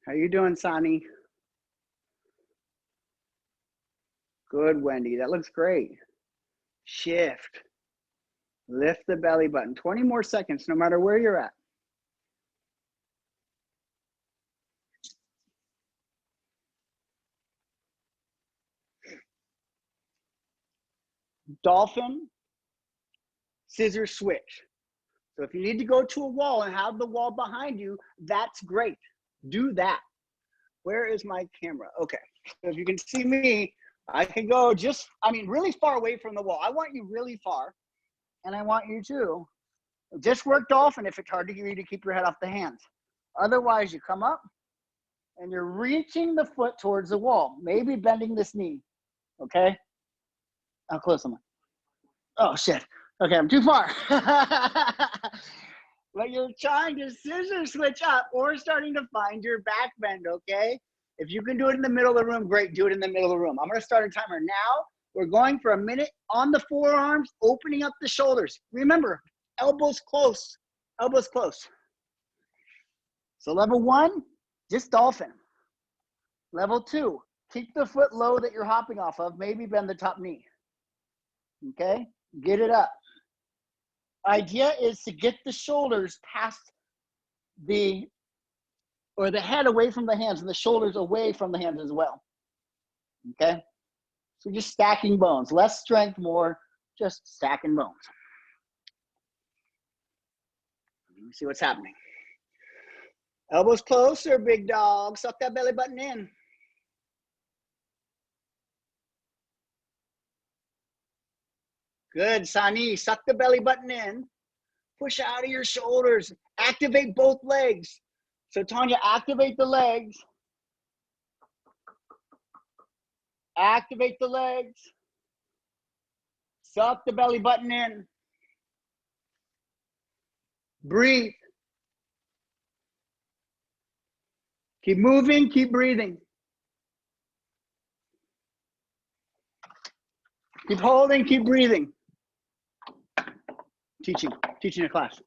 How you doing, Sani? Good, Wendy. That looks great. Shift. Lift the belly button. 20 more seconds, no matter where you're at. Dolphin, scissor switch. So if you need to go to a wall and have the wall behind you, that's great. Do that. Where is my camera? Okay. So if you can see me, I can go really far away from the wall. I want you really far. And I want you to just work dolphin if it's hard to you to keep your head off the hands. Otherwise, you come up and you're reaching the foot towards the wall, maybe bending this knee. Okay? How close am I? Oh, shit. Okay, I'm too far. But you're trying to scissor switch up or starting to find your back bend, okay? If you can do it in the middle of the room, great, do it in the middle of the room. I'm gonna start a timer now. We're going for a minute on the forearms, opening up the shoulders. Remember, elbows close, elbows close. So level 1, just dolphin. Level 2, keep the foot low that you're hopping off of, maybe bend the top knee. Okay, get it up. Idea is to get the shoulders past the head away from the hands and the shoulders away from the hands as well. Okay, so just stacking bones, less strength, more just stacking bones. Let me see what's happening. Elbows closer, big dog. Suck that belly button in. Good, Sani. Suck the belly button in. Push out of your shoulders. Activate both legs. So Tanya, activate the legs. Activate the legs. Suck the belly button in. Breathe. Keep moving, keep breathing. Keep holding, keep breathing. Teaching a class.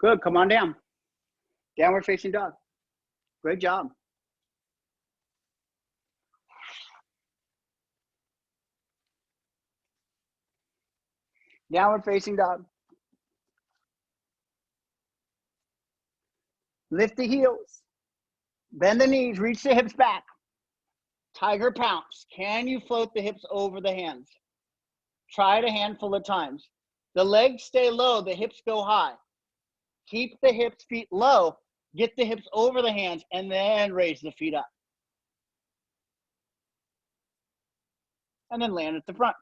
Good, come on down. Downward facing dog. Great job. Downward facing dog. Lift the heels. Bend the knees, reach the hips back. Tiger pounce. Can you float the hips over the hands? Try it a handful of times. The legs stay low, the hips go high. Keep the hips, feet low. Get the hips over the hands and then raise the feet up. And then land at the front.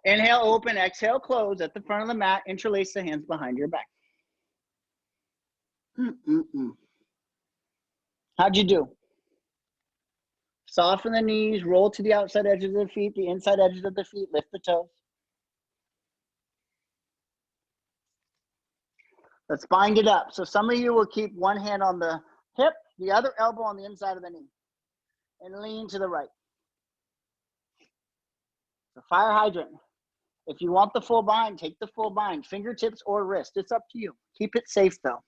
Inhale, open, exhale, close at the front of the mat. Interlace the hands behind your back. How'd you do? Soften the knees, roll to the outside edges of the feet, the inside edges of the feet, lift the toes. Let's bind it up. So some of you will keep one hand on the hip, the other elbow on the inside of the knee, and lean to the right. The fire hydrant. If you want the full bind, take the full bind, fingertips or wrist. It's up to you. Keep it safe though.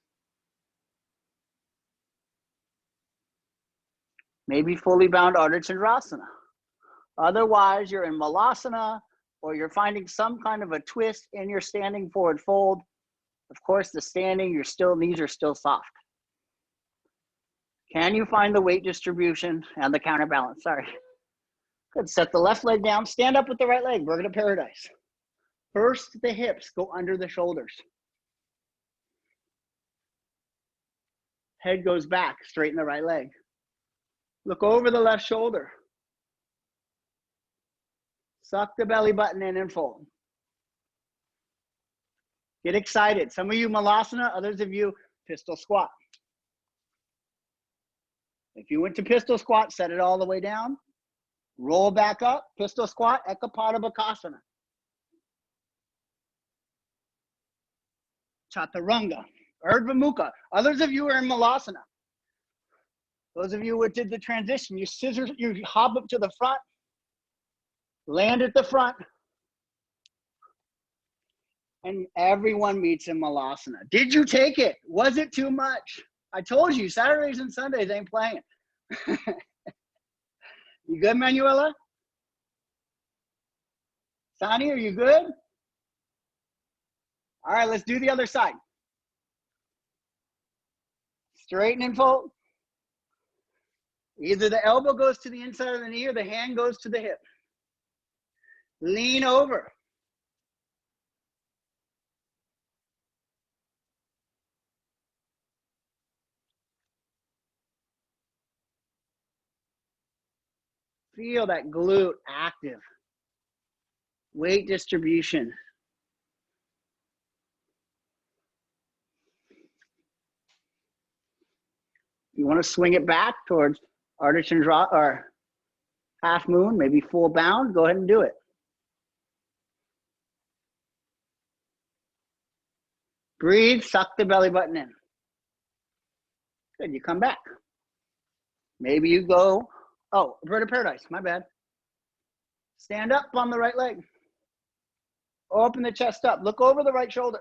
Maybe fully bound Ardha Chandrasana. Otherwise, you're in Malasana or you're finding some kind of a twist in your standing forward fold. Of course, the standing, knees are still soft. Can you find the weight distribution and the counterbalance? Sorry. Good. Set the left leg down. Stand up with the right leg. We're going to paradise. First, the hips go under the shoulders. Head goes back. Straighten the right leg. Look over the left shoulder. Suck the belly button in and fold. Get excited. Some of you Malasana, others of you pistol squat. If you went to pistol squat, set it all the way down. Roll back up, pistol squat, Ekapatabhakasana. Chaturanga, Urdhva Mukha. Others of you are in Malasana. Those of you who did the transition, you scissor, you hop up to the front, land at the front, and everyone meets in Malasana. Did you take it? Was it too much? I told you, Saturdays and Sundays ain't playing. You good, Manuela? Sani, are you good? All right, let's do the other side. Straighten and fold. Either the elbow goes to the inside of the knee or the hand goes to the hip. Lean over. Feel that glute active. Weight distribution. You want to swing it back towards Ardha Chandra or half moon, maybe full bound. Go ahead and do it. Breathe, suck the belly button in. Good, you come back. Maybe you go, oh, bird of paradise, my bad. Stand up on the right leg. Open the chest up, look over the right shoulder.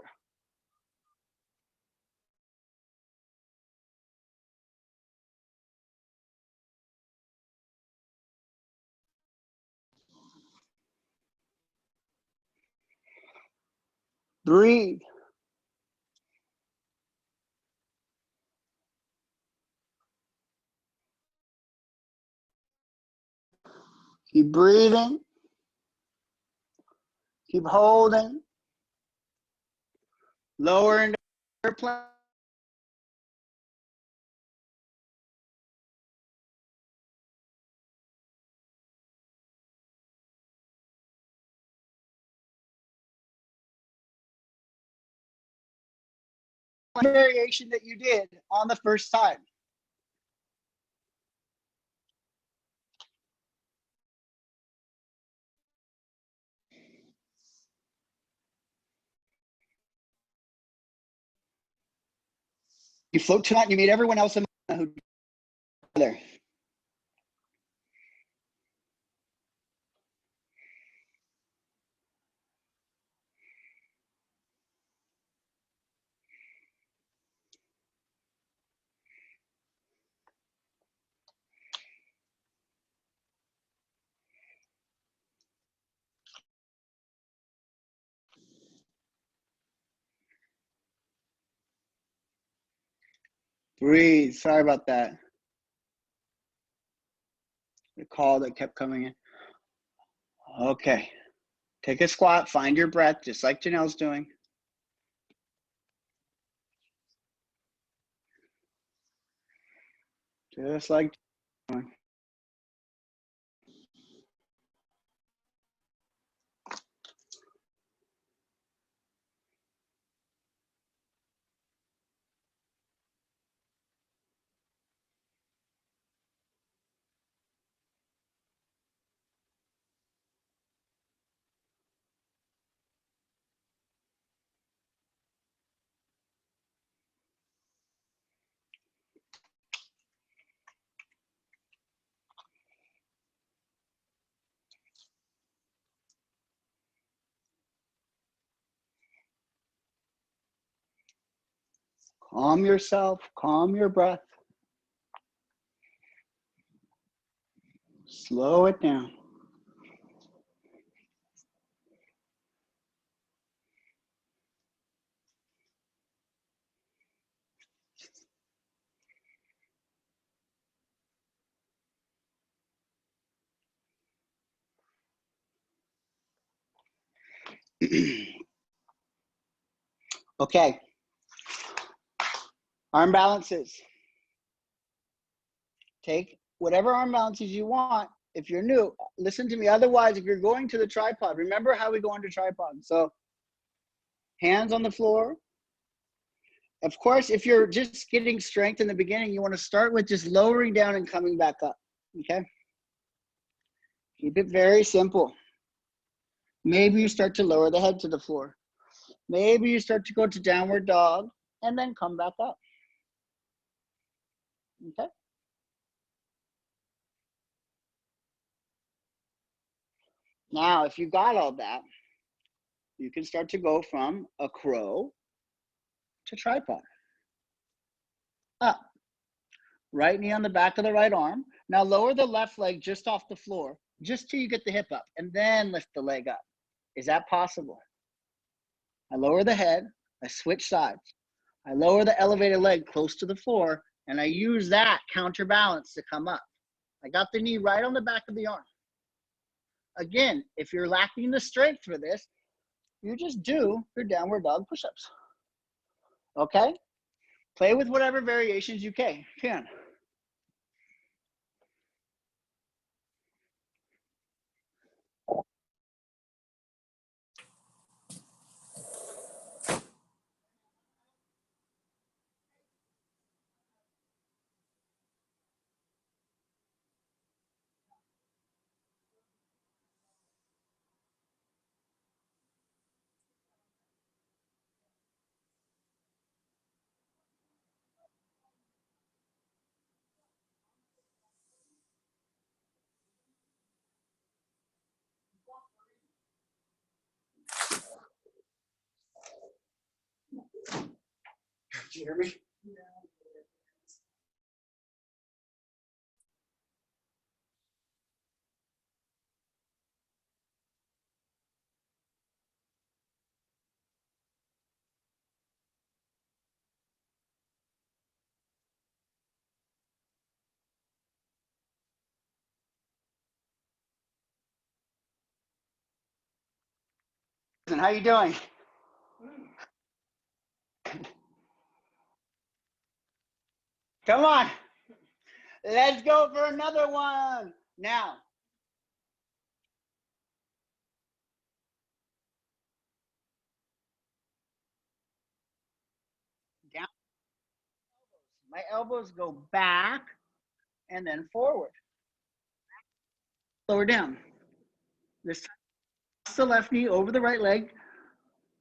Breathe. Keep breathing. Keep holding. Lower into airplane. Variation that you did on the first time. You float tonight and you meet everyone else in who there. Breathe. Sorry about that. The call that kept coming in. Okay. Take a squat. Find your breath, just like Janelle's doing. Just like doing. Calm yourself. Calm your breath. Slow it down. Okay. Arm balances. Take whatever arm balances you want. If you're new, listen to me. Otherwise, if you're going to the tripod, remember how we go into tripod. So hands on the floor. Of course, if you're just getting strength in the beginning, you want to start with just lowering down and coming back up, okay? Keep it very simple. Maybe you start to lower the head to the floor. Maybe you start to go to downward dog and then come back up, okay? Now, if you got all that, you can start to go from a crow to tripod. Up. Right knee on the back of the right arm. Now lower the left leg just off the floor, just till you get the hip up, and then lift the leg up. Is that possible? I lower the head, I switch sides. I lower the elevated leg close to the floor, and I use that counterbalance to come up. I got the knee right on the back of the arm. Again, if you're lacking the strength for this, you just do your downward dog push-ups. Okay? Play with whatever variations you can. Did you hear me? How you doing? Come on. Let's go for another one. Now, down. My elbows go back and then forward. Lower down. This time, the left knee over the right leg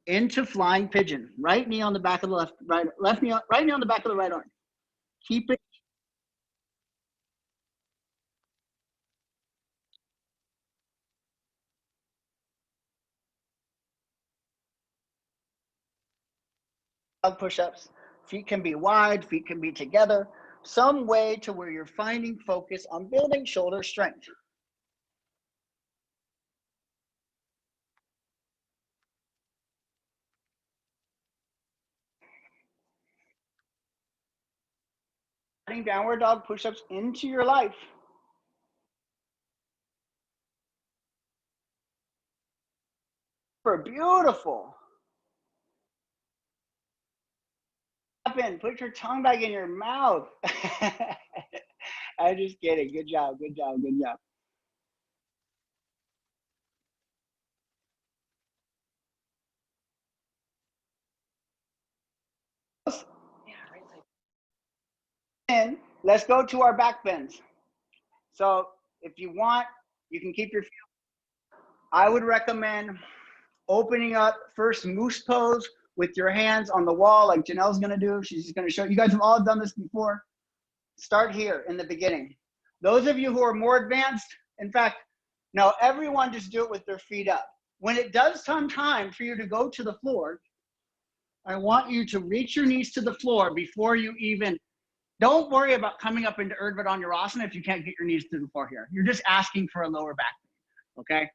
into flying pigeon. Right knee on the back of the left knee, right knee on the back of the right arm. Keep it. Push-ups. Feet can be wide, feet can be together. Some way to where you're finding focus on building shoulder strength. Adding downward dog push-ups into your life. Beautiful. Up in, put your tongue back in your mouth. I'm just kidding. Good job, good job, good job. And let's go to our back bends. So if you want, you can keep your feet. I would recommend opening up first moose pose with your hands on the wall like Janelle's gonna do. She's gonna show you guys have all done this before. Start here in the beginning. Those of you who are more advanced, in fact, no, everyone just do it with their feet up. When it does come time for you to go to the floor, I want you to reach your knees to the floor before you even, don't worry about coming up into Urdhva Dhanurasana if you can't get your knees to the floor here. You're just asking for a lower back, okay?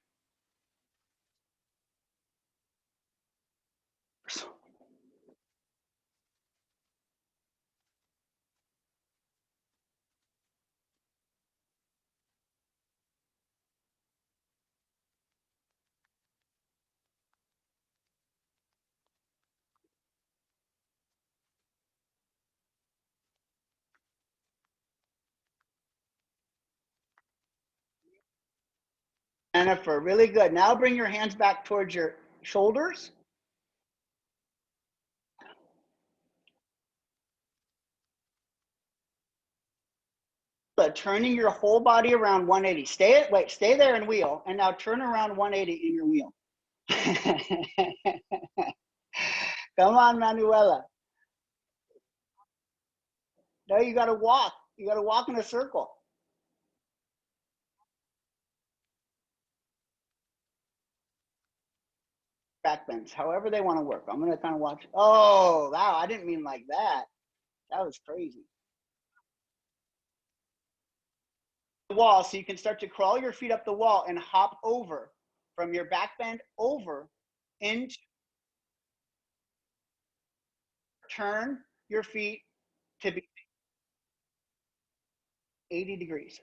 Jennifer, really good. Now bring your hands back towards your shoulders. But turning your whole body around 180. Stay there and wheel. And now turn around 180 in your wheel. Come on, Manuela. Now you got to walk. You got to walk in a circle. Back bends, however they want to work. I'm going to kind of watch. Oh, wow. I didn't mean like that. That was crazy. The wall, so you can start to crawl your feet up the wall and hop over from your back bend over into. Turn your feet to be 80 degrees.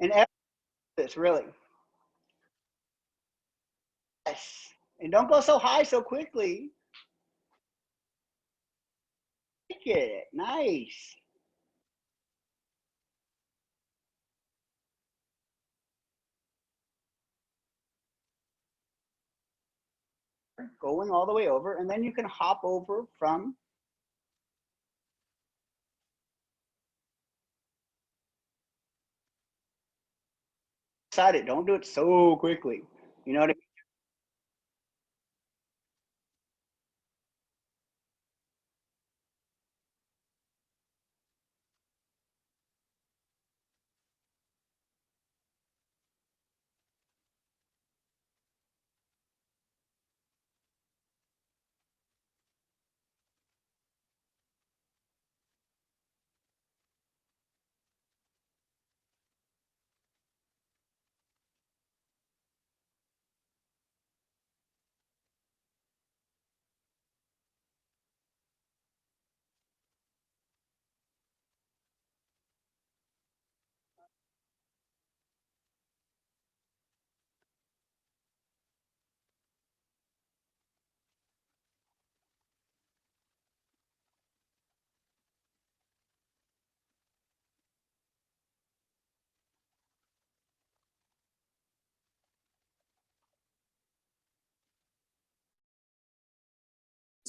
And this really. Yes. And don't go so high so quickly. Take it. Nice. Going all the way over, and then you can hop over from. Excited. Don't do it so quickly. You know what I mean?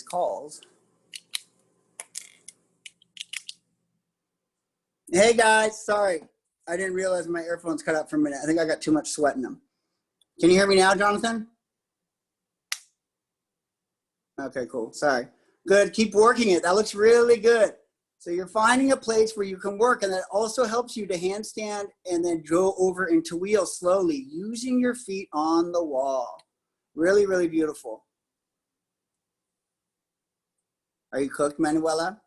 Calls. Hey guys, sorry. I didn't realize my earphones cut out for a minute. I think I got too much sweat in them. Can you hear me now, Jonathan? Okay, cool. Sorry. Good. Keep working it. That looks really good. So you're finding a place where you can work, and that also helps you to handstand and then go over into wheel slowly, using your feet on the wall. Really, really beautiful. Are you cooked, Manuela?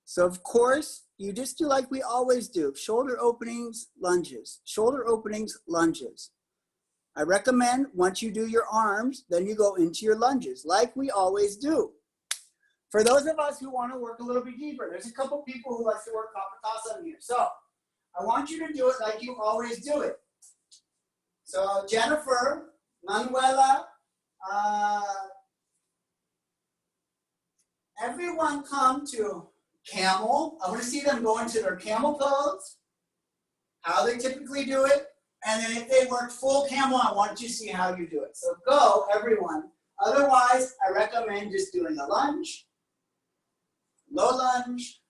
So of course, you just do like we always do. Shoulder openings, lunges. Shoulder openings, lunges. I recommend once you do your arms, then you go into your lunges like we always do. For those of us who want to work a little bit deeper, there's a couple people who like to work Parsvakonasana here. So I want you to do it like you always do it. So Jennifer, Manuela, everyone come to camel. I want to see them go into their camel pose, how they typically do it. And then if they work full camel, I want you to see how you do it. So go, everyone. Otherwise, I recommend just doing a lunge, low lunge,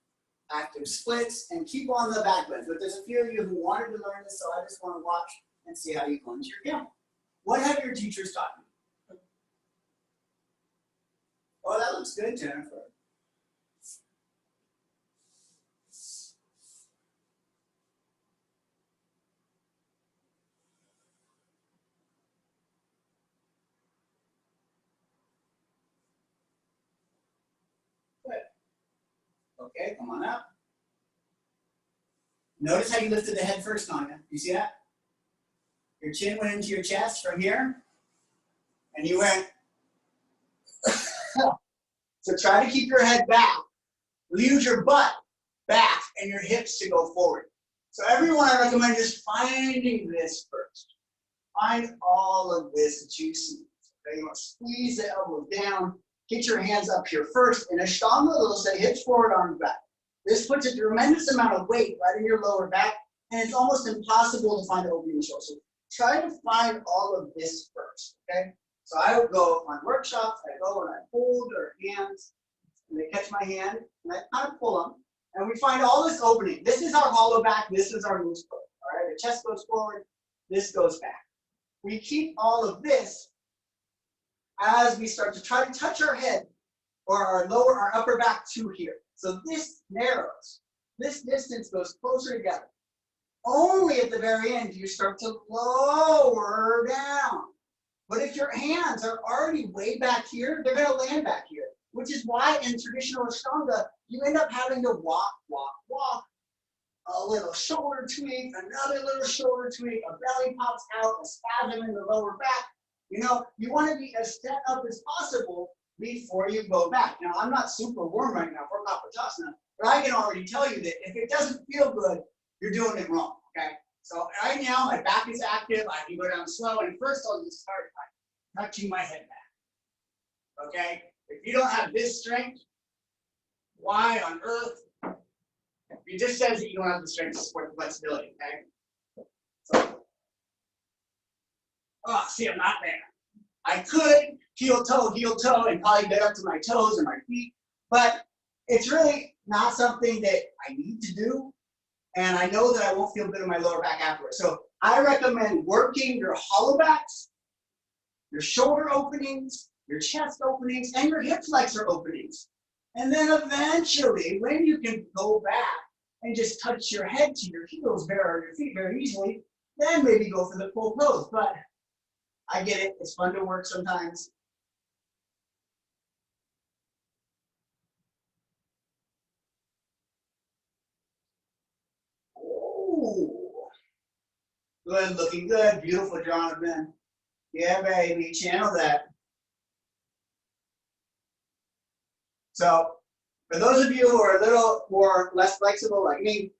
active splits, and keep on the back bend. But there's a few of you who wanted to learn this, so I just want to watch and see how you go into your camel. What have your teachers taught you? Oh, that looks good, Jennifer. Okay, come on up. Notice how you lifted the head first, Nanya. You see that? Your chin went into your chest from here, and you went. So try to keep your head back. Use your butt back and your hips to go forward. So everyone, I recommend just finding this first. Find all of this juicy. Okay, you want to squeeze the elbows down. Get your hands up here first. In Ashtanga, they'll say hips forward, arms back. This puts a tremendous amount of weight right in your lower back, and it's almost impossible to find an opening in the shoulder. So try to find all of this first, okay? So I would go on workshops, I go and I hold their hands, and they catch my hand, and I kind of pull them, and we find all this opening. This is our hollow back, this is our loose pose, all right? The chest goes forward, this goes back. We keep all of this as we start to try to touch our head or our upper back to here. So this narrows. This distance goes closer together. Only at the very end do you start to lower down. But if your hands are already way back here, they're going to land back here, which is why in traditional Ashtanga, you end up having to walk, walk, walk. A little shoulder tweak, another little shoulder tweak, a belly pops out, a spasm in the lower back. You know, you want to be as set up as possible before you go back. Now, I'm not super warm right now for Parsvakonasana, but I can already tell you that if it doesn't feel good, you're doing it wrong, okay? So right now, my back is active. I can go down slow, and first I'll just start by touching my head back, okay? If you don't have this strength, why on earth? It just says that you don't have the strength to support the flexibility, okay? So, oh, see, I'm not there. I could heel toe, and probably get up to my toes and my feet, but it's really not something that I need to do, and I know that I won't feel good in my lower back afterwards. So I recommend working your hollow backs, your shoulder openings, your chest openings, and your hip flexor openings. And then eventually, when you can go back and just touch your head to your heels or your feet very easily, then maybe go for the full pose. But I get it, it's fun to work sometimes. Ooh. Good, looking good, beautiful, Jonathan. Yeah, baby, channel that. So, for those of you who are a little more less flexible like me,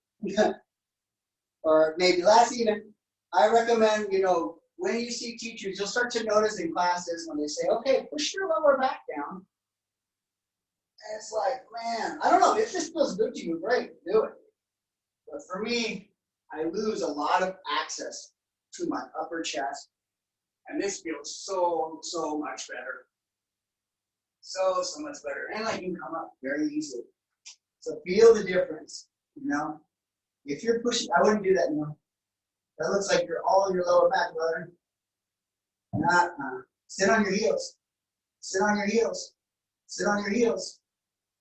or maybe less even, I recommend, you know, when you see teachers, you'll start to notice in classes when they say, okay, push your lower back down. And it's like, man, I don't know, if this feels good to you, great, do it. But for me, I lose a lot of access to my upper chest. And this feels so, so much better. So much better. And I can come up very easily. So feel the difference, you know? If you're pushing, I wouldn't do that, you know? That looks like you're all in your lower back, brother. Sit on your heels. Sit on your heels. Sit on your heels.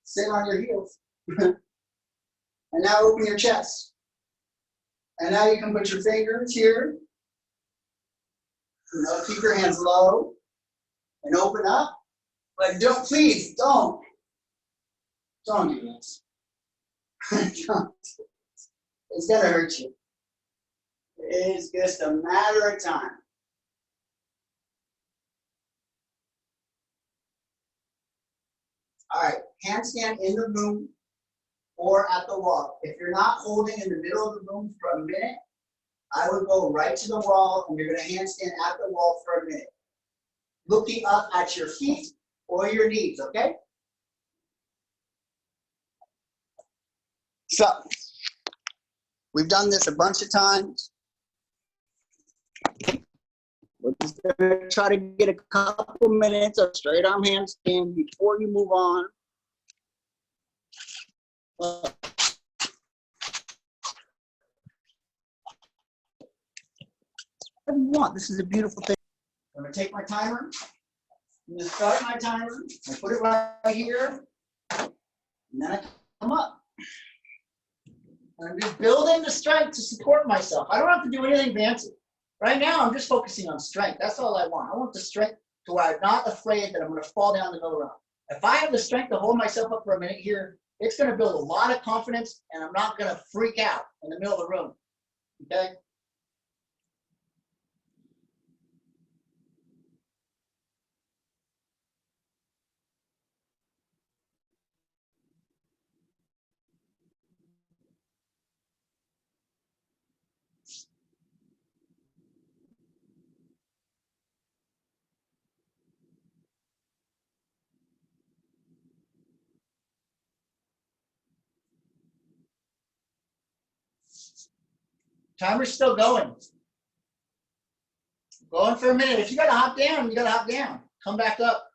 Sit on your heels. And now open your chest. And now you can put your fingers here. You know, keep your hands low and open up. But don't, please, don't do this. Don't. It's gonna hurt you. It's just a matter of time. All right, handstand in the room or at the wall. If you're not holding in the middle of the room for a minute, I would go right to the wall and you're going to handstand at the wall for a minute. Looking up at your feet or your knees, okay? So, we've done this a bunch of times. We're just going to try to get a couple minutes of straight arm handstand before you move on. Whatever you want. This is a beautiful thing. I'm going to take my timer. I'm going to start my timer. I put it right here. And then I come up. I'm just building the strength to support myself. I don't have to do anything fancy. Right now, I'm just focusing on strength. That's all I want. I want the strength to where I'm not afraid that I'm going to fall down the middle of the round. If I have the strength to hold myself up for a minute here, it's going to build a lot of confidence, and I'm not going to freak out in the middle of the room. Okay? Timer's still going. Going for a minute. If you got to hop down, you got to hop down. Come back up.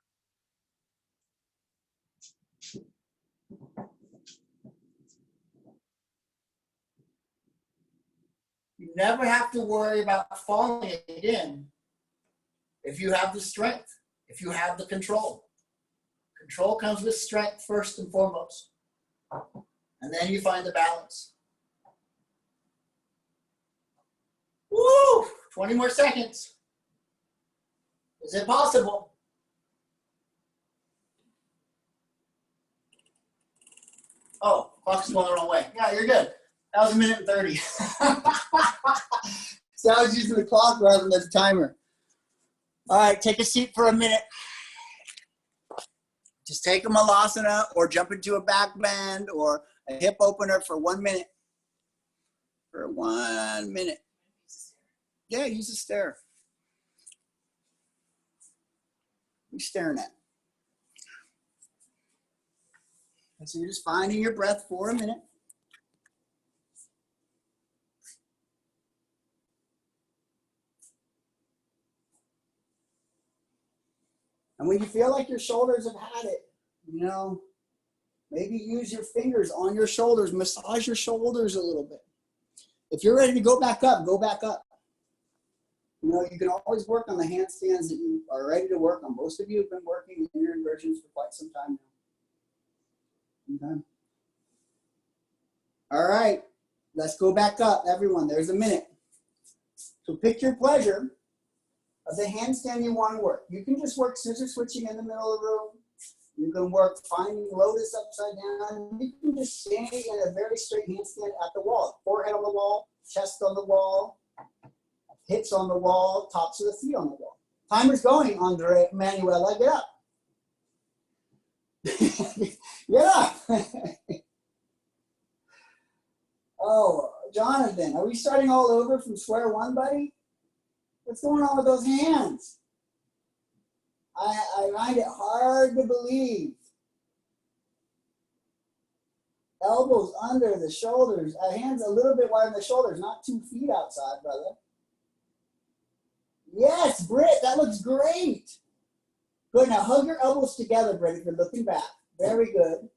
You never have to worry about falling again if you have the strength, if you have the control. Control comes with strength first and foremost. And then you find the balance. Woo! 20 more seconds. Is it possible? Oh, clock's going the wrong way. Yeah, you're good. That was 1 minute and 30. So I was using the clock rather than the timer. All right, take a seat for a minute. Just take a Malasana or jump into a back bend or a hip opener for 1 minute. For 1 minute. Yeah, use a stair. What are you staring at? And so you're just finding your breath for a minute. And when you feel like your shoulders have had it, you know, maybe use your fingers on your shoulders, massage your shoulders a little bit. If you're ready to go back up, go back up. You know, you can always work on the handstands that you are ready to work on. Most of you have been working in your inversions for quite some time now. Okay. All right, let's go back up, everyone. There's a minute. So pick your pleasure of the handstand you want to work. You can just work scissor switching in the middle of the room. You can work finding lotus upside down. You can just stand in a very straight handstand at the wall. Forehead on the wall, chest on the wall, hips on the wall, tops of the feet on the wall. Timer's going, Andre Manuela. Get up. Get up. Oh, Jonathan, are we starting all over from square one, buddy? What's going on with those hands? I find it hard to believe. Elbows under the shoulders, hands a little bit wider than the shoulders, not 2 feet outside, brother. Yes, Britt, that looks great. Good, now hug your elbows together, Britt, if you're looking back. Very good.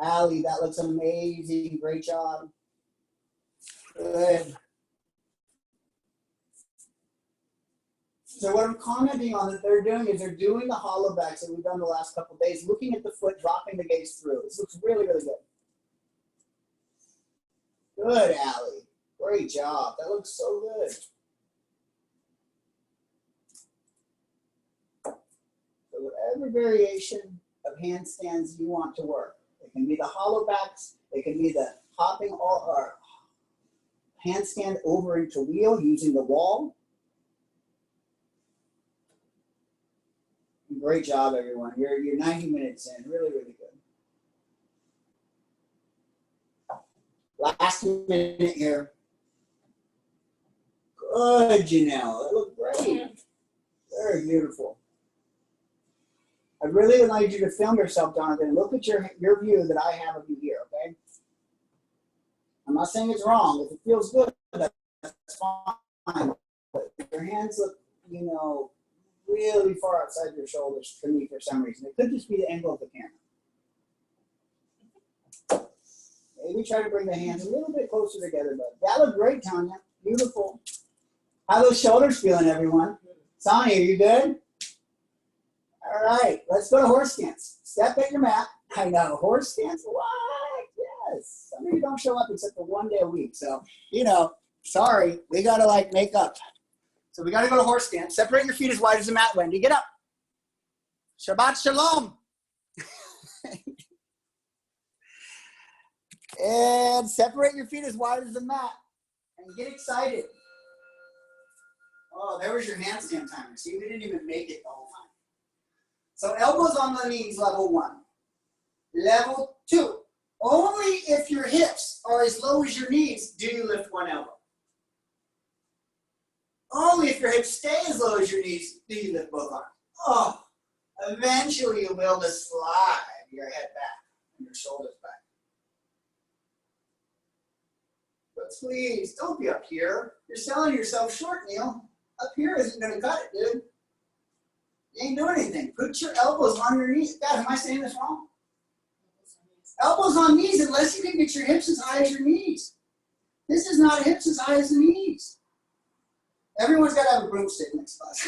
Allie, that looks amazing. Great job. Good. So what I'm commenting on that they're doing is they're doing the hollow backs that we've done the last couple of days, looking at the foot, dropping the gaze through. This looks really, really good. Good, Allie. Great job. That looks so good. So whatever variation of handstands you want to work. It can be the hollow backs. It can be the hopping or handstand over into wheel using the wall. Great job, everyone. You're 90 minutes in. Really, really good. Last minute here. Good, Janelle. That looked great. Very beautiful. I really would like you to film yourself, Jonathan. Look at your view that I have of you here, okay? I'm not saying it's wrong. If it feels good, that's fine. But your hands look, you know, really far outside your shoulders to me for some reason. It could just be the angle of the camera. Maybe try to bring the hands a little bit closer together, but that looked great, Tanya. Beautiful. How are those shoulders feeling, everyone? Sonia, are you good? All right, let's go to horse stance. Step at your mat. I know, horse stance, what? Yes. Some of you don't show up except for 1 day a week. So, you know, sorry, we got to like make up. So we got to go to horse stance. Separate your feet as wide as the mat, Wendy. Get up. Shabbat shalom. And separate your feet as wide as the mat. And get excited. Oh, there was your handstand timer. See, we didn't even make it the whole time. So elbows on the knees, level 1. Level 2. Only if your hips are as low as your knees do you lift one elbow. Only if your hips stay as low as your knees do you lift both arms. Oh, eventually you'll be able to slide your head back and your shoulders back. But please, don't be up here. You're selling yourself short, Neil. Up here isn't going to cut it, dude. You ain't doing anything. Put your elbows on your knees. God, am I saying this wrong? Elbows on knees unless you can get your hips as high as your knees. This is not hips as high as the knees. Everyone's got to have a broomstick next class.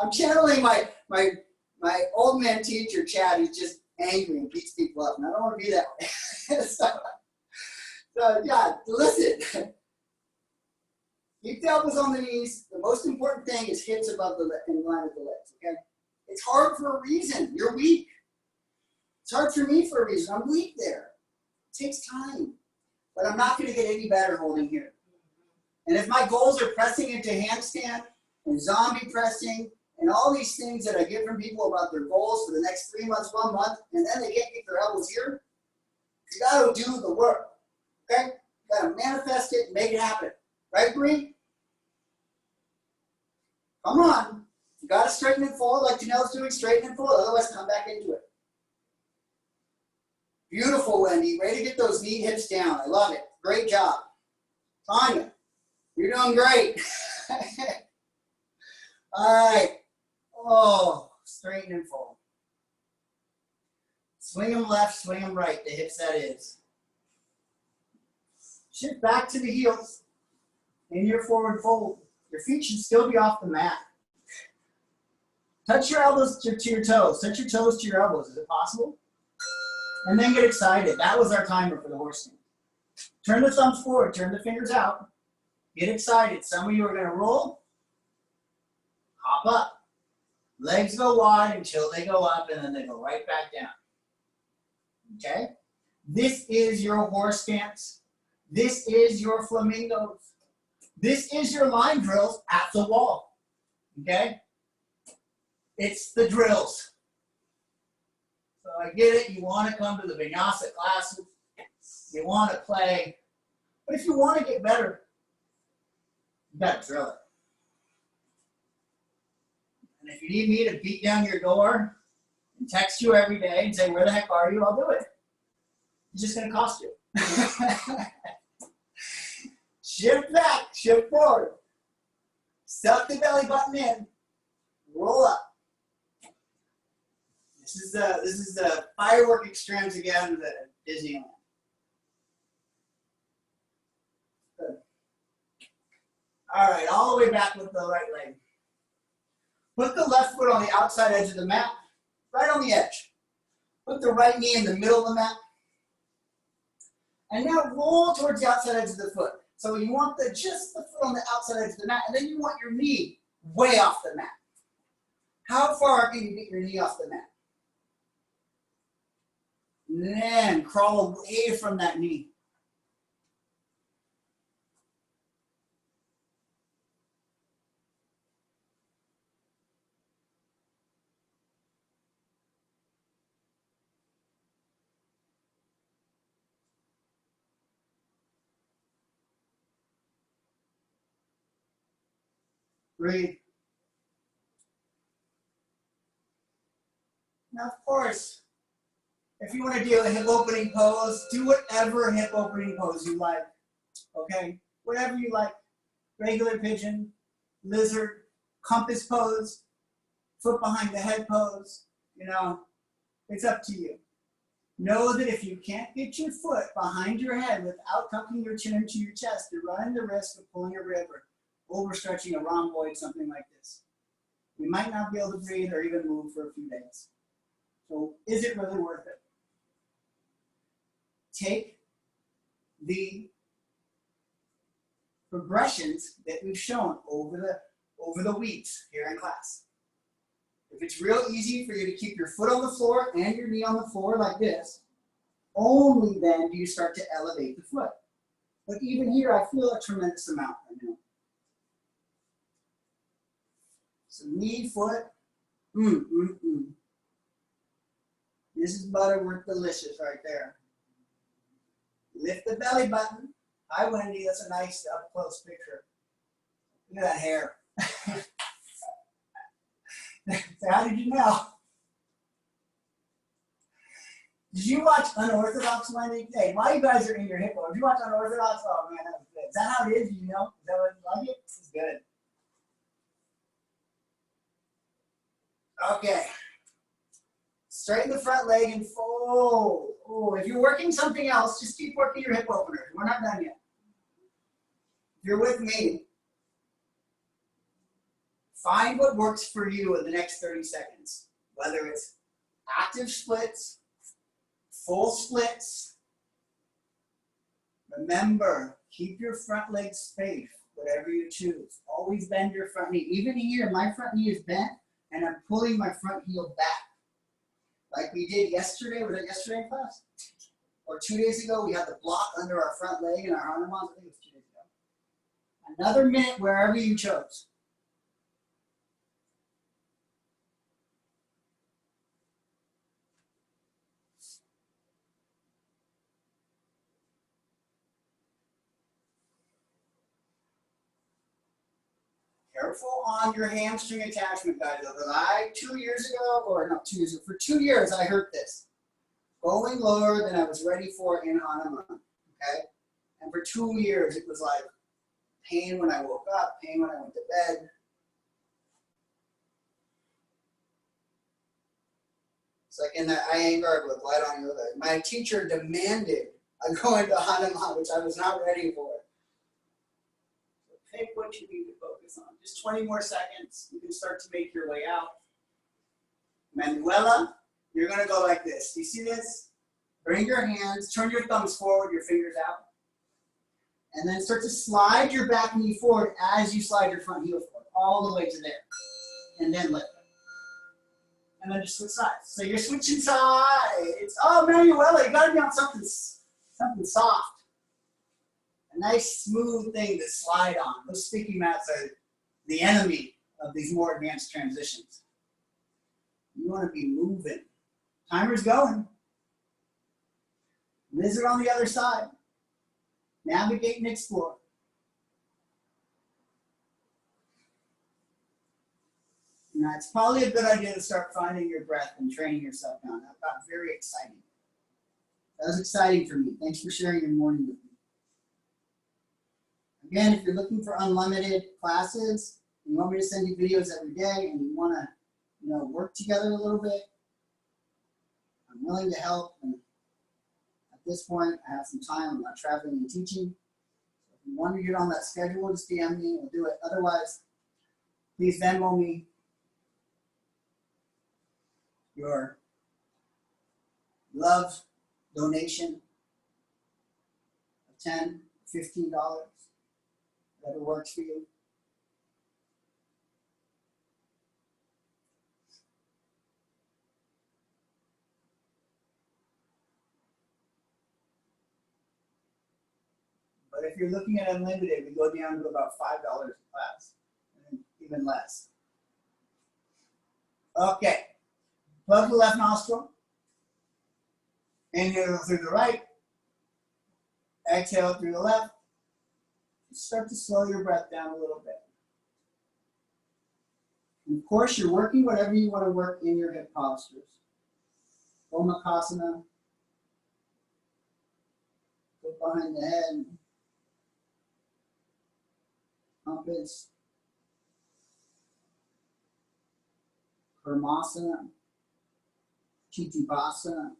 I'm channeling my old man teacher, Chad, who's just angry and beats people up. And I don't want to be that way. so, yeah, listen. Keep the elbows on the knees. The most important thing is hips above the in line with the legs, okay? It's hard for a reason. You're weak. It's hard for me for a reason. I'm weak there. It takes time. But I'm not going to get any better holding here. And if my goals are pressing into handstand and zombie pressing and all these things that I get from people about their goals for the next 3 months, 1 month, and then they can't get their elbows here, you got to do the work, okay? You got to manifest it and make it happen. Right, Bree? Come on. You got to straighten and fold like Janelle's doing, straighten and fold, otherwise come back into it. Beautiful, Wendy. Way to get those knee hips down. I love it. Great job. Tanya, you're doing great. All right. Oh, straighten and fold. Swing them left, swing them right, the hips that is. Shift back to the heels in your forward fold. Your feet should still be off the mat. Touch your elbows to your toes. Touch your toes to your elbows. Is it possible? And then get excited. That was our timer for the horse stance. Turn the thumbs forward. Turn the fingers out. Get excited. Some of you are going to roll. Hop up. Legs go wide until they go up, and then they go right back down. Okay? This is your horse stance. This is your flamingos. This is your line drills at the wall. Okay? It's the drills. So I get it. You want to come to the Vinyasa classes. You want to play. But if you want to get better, you got to drill it. And if you need me to beat down your door and text you every day and say, where the heck are you? I'll do it. It's just going to cost you. Shift back, shift forward. Suck the belly button in. Roll up. This is the firework extravaganza at Disneyland. Good. All right, all the way back with the right leg. Put the left foot on the outside edge of the mat, right on the edge. Put the right knee in the middle of the mat. And now roll towards the outside edge of the foot. So you want just the foot on the outside edge of the mat, and then you want your knee way off the mat. How far can you get your knee off the mat? And then crawl away from that knee. Breathe. Now, of course, if you want to do a hip opening pose, do whatever hip opening pose you like, okay? Whatever you like. Regular pigeon, lizard, compass pose, foot behind the head pose, you know, it's up to you. Know that if you can't get your foot behind your head without tucking your chin into your chest, you're running the risk of pulling a rib or overstretching a rhomboid, something like this. You might not be able to breathe or even move for a few days. So is it really worth it? Take the progressions that we've shown over the weeks here in class. If it's real easy for you to keep your foot on the floor and your knee on the floor like this, only then do you start to elevate the foot. But even here, I feel a tremendous amount right now. So knee, foot, This is Butterworth delicious right there. Lift the belly button. Hi, Wendy. That's a nice up-close picture. Look at that hair. So how did you know? Did you watch Unorthodox, Wendy? Hey, while you guys are in your hip pose, did you watch Unorthodox? Oh, man, that was good. Is that how it is? You know? Is that what you like it? This is good. Okay. Straighten the front leg and fold. Oh, if you're working something else, just keep working your hip openers. We're not done yet. If you're with me, find what works for you in the next 30 seconds. Whether it's active splits, full splits. Remember, keep your front leg safe, whatever you choose. Always bend your front knee. Even here, my front knee is bent, and I'm pulling my front heel back. Like we did yesterday. Was it yesterday in class? Or 2 days ago, we had the block under our front leg and our arm on. I think it was 2 days ago. Another minute wherever you chose. Careful on your hamstring attachment, guys. Because I, 2 years ago, or not 2 years ago, for 2 years, I hurt this. Going lower than I was ready for in Hanuman, okay? And for 2 years, it was like pain when I woke up, pain when I went to bed. It's like in that Iyengar with light on your leg. My teacher demanded I go into Hanuman, which I was not ready for. So pick what you need to focus on. Just 20 more seconds. You can start to make your way out. Manuela, you're going to go like this. Do you see this? Bring your hands, turn your thumbs forward, your fingers out. And then start to slide your back knee forward as you slide your front heel forward, all the way to there. And then lift it. And then just switch sides. So you're switching sides. Oh, Manuela, you got to be on something soft. A nice, smooth thing to slide on. Those sticky mats are the enemy of these more advanced transitions. You want to be moving. Timer's going. Lizard on the other side. Navigate and explore. Now, it's probably a good idea to start finding your breath and training yourself down. That got very exciting. That was exciting for me. Thanks for sharing your morning with me. Again, if you're looking for unlimited classes, you want me to send you videos every day, and you want to, work together a little bit, I'm willing to help. And at this point, I have some time. I'm not traveling and teaching. So if you want to get on that schedule, just DM me. We'll do it. Otherwise, please Venmo me your love donation of $10, $15, whatever works for you. But if you're looking at unlimited, we go down to about $5 a class, and even less. Okay. Plug the left nostril. Inhale through the right. Exhale through the left. Start to slow your breath down a little bit. And of course, you're working whatever you want to work in your hip postures. Parsvakonasana. Foot behind the head. Compass. Karmasana. Chitubasana.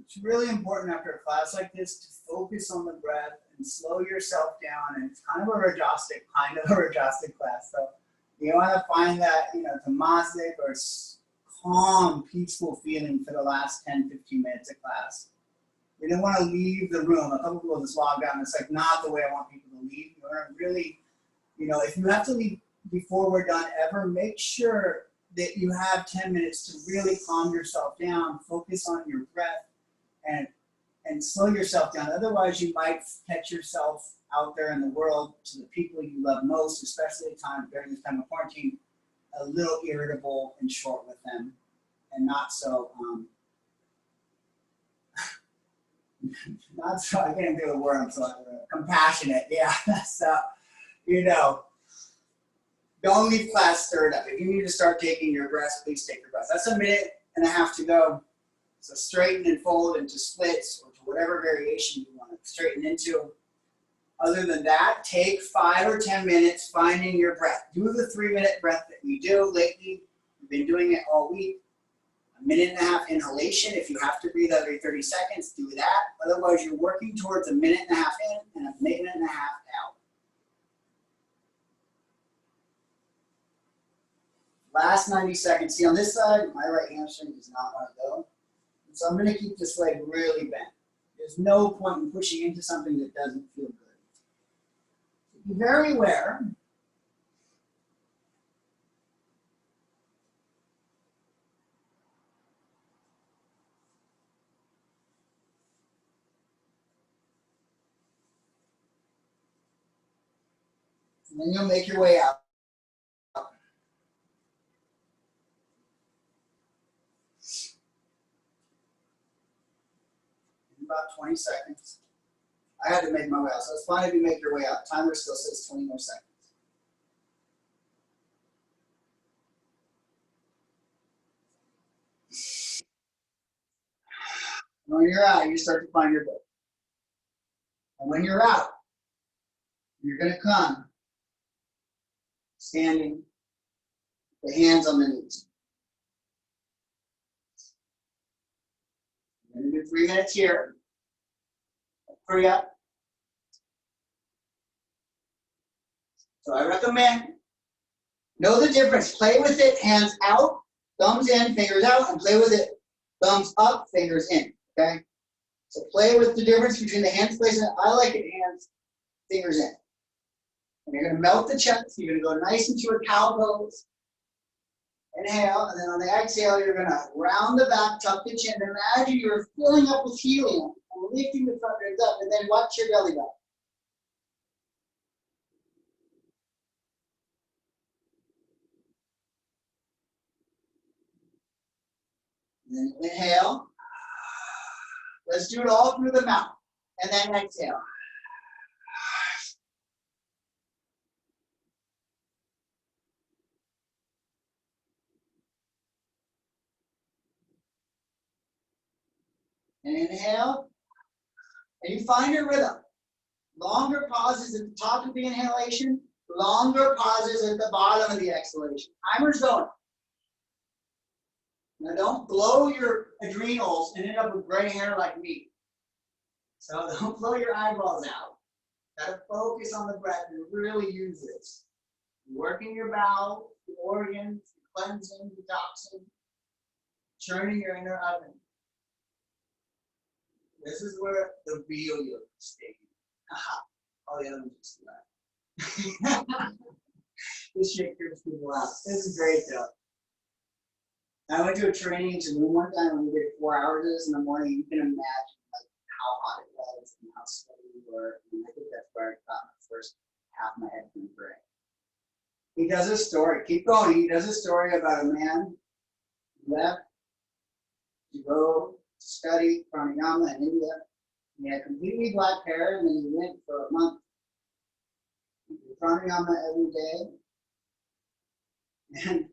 It's really important after a class like this to focus on the breath and slow yourself down. And it's kind of a Rajasic class. So you want to find that, tamasic or calm, peaceful feeling for the last 10, 15 minutes of class. You don't want to leave the room. A couple people just log out and it's like not the way I want people to leave. You want to really, if you have to leave before we're done ever, make sure that you have 10 minutes to really calm yourself down, focus on your breath, and slow yourself down. Otherwise, you might catch yourself out there in the world to the people you love most, especially during this time of quarantine, a little irritable and short with them, and not so, I can't do a word, I'm so compassionate. Yeah, so, don't leave class stirred up. If you need to start taking your breaths, please take your breaths. That's a minute and a half to go. So straighten and fold into splits or to whatever variation you want to straighten into. Other than that, take 5 or 10 minutes finding your breath. Do the 3-minute breath that we do lately. We've been doing it all week. A minute and a half inhalation. If you have to breathe every 30 seconds, do that. Otherwise, you're working towards a minute and a half in and a minute and a half out. Last 90 seconds. See, on this side, my right hamstring does not want to go. So I'm going to keep this leg really bent. There's no point in pushing into something that doesn't feel good. So be very aware. And then you'll make your way out. About 20 seconds. I had to make my way out, so it's fine if you make your way out. Timer still says 20 more seconds. And when you're out, you start to find your breath. And when you're out, you're going to come standing, the hands on the knees. You're going to do 3 minutes here. Hurry up. So I recommend, know the difference. Play with it, hands out, thumbs in, fingers out, and play with it, thumbs up, fingers in, okay? So play with the difference between the hands placement. I like it hands, fingers in. And you're going to melt the chest. You're going to go nice into a cow pose. Inhale, and then on the exhale, you're going to round the back, tuck the chin. Imagine you're filling up with helium and lifting the front ribs up, and then watch your belly button. And then inhale. Let's do it all through the mouth. And then exhale. And inhale. And you find your rhythm. Longer pauses at the top of the inhalation, longer pauses at the bottom of the exhalation. Timer's going. Now don't blow your adrenals and end up with gray hair like me. So don't blow your eyeballs out. Gotta focus on the breath and really use this. Working your bowels, the organs, cleansing, detoxing, churning your inner oven. This is where the real yoga is taken. Aha. All the other ones just left. This shit creeps people out. This is great though. I went to a training to Moon one time and we did 4 hours of this in the morning. You can imagine like how hot it was and how slow we were. And I think that's where I got my first half my head from gray. He does a story. Keep going. He does a story about a man who left to go to study pranayama in India. He had completely black hair, and then he went for a month. He did pranayama every day. And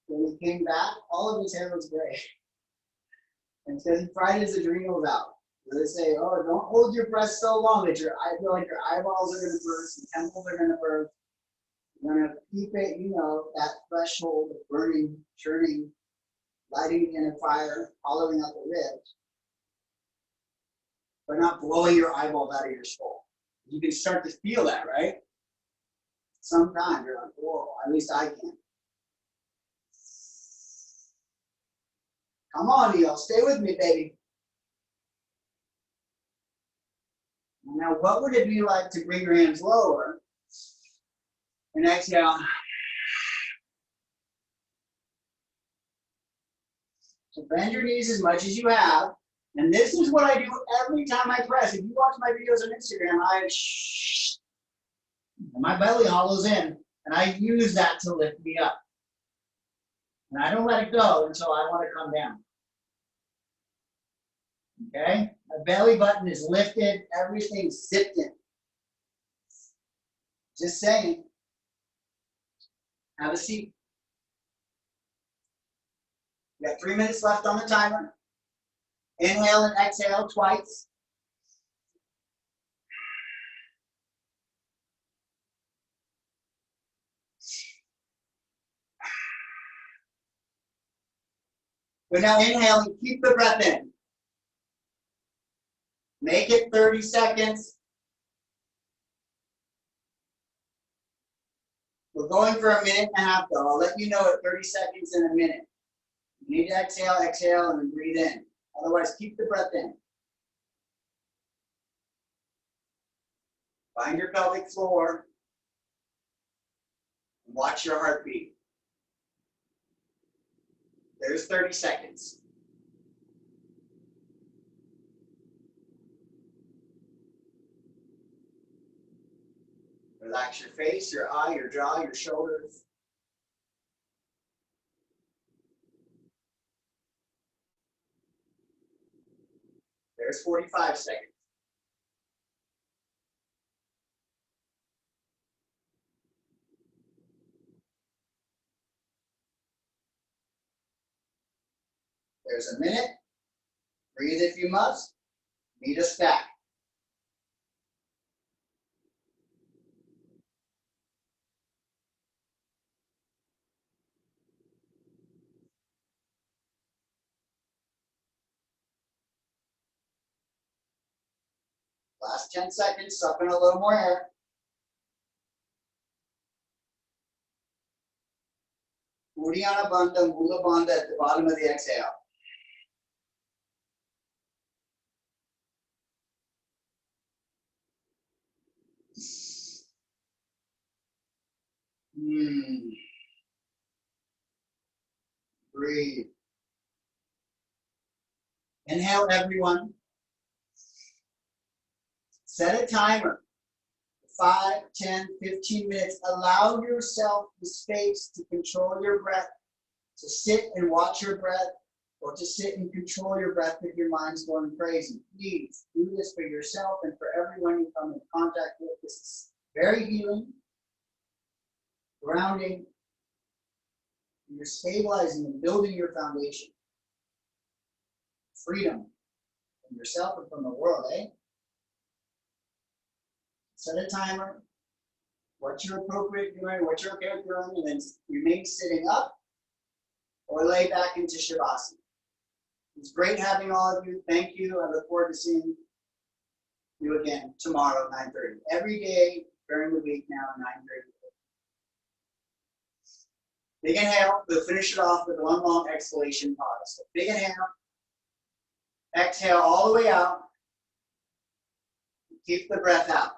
when he came back, all of his hair was gray. And because he fried his adrenals out. So they say, oh, don't hold your breath so long that I feel like your eyeballs are going to burst, your temples are going to burst. You're going to keep it, you know, that threshold of burning, churning, lighting in a fire, hollowing out the ribs, but not blowing your eyeballs out of your skull. You can start to feel that, right? Sometimes you're like, whoa, at least I can. Come on, Neil, stay with me, baby. Now, what would it be like to bring your hands lower and exhale? So bend your knees as much as you have. And this is what I do every time I press. If you watch my videos on Instagram, and my belly hollows in, and I use that to lift me up. And I don't let it go until I want to come down. Okay? My belly button is lifted, everything's zipped in. Just saying. Have a seat. We got 3 minutes left on the timer. Inhale and exhale twice. But now inhale and keep the breath in. Make it 30 seconds. We're going for a minute and a half though. I'll let you know at 30 seconds in a minute. You need to exhale, exhale, and then breathe in. Otherwise, keep the breath in. Find your pelvic floor. And watch your heartbeat. There's 30 seconds. Relax your face, your eye, your jaw, your shoulders. There's 45 seconds. There's a minute. Breathe if you must. Meet a stack. Last 10 seconds, suck in a little more air. Uddiyana Bandha, Mula Bandha at the bottom of the exhale. Breathe. Inhale, everyone. Set a timer. 5, 10, 15 minutes. Allow yourself the space to control your breath, to sit and watch your breath, or to sit and control your breath if your mind's going crazy. Please do this for yourself and for everyone you come in contact with. This is very healing, grounding. You're stabilizing and building your foundation. Freedom from yourself and from the world, eh? Set a timer. What you're appropriate doing, what you're okay with doing, and then remain sitting up or lay back into Shavasana. It's great having all of you. Thank you. I look forward to seeing you again tomorrow at 9:30. Every day during the week now at 9:30. Big inhale. We'll finish it off with one long exhalation pause. So big inhale. Exhale all the way out. Keep the breath out.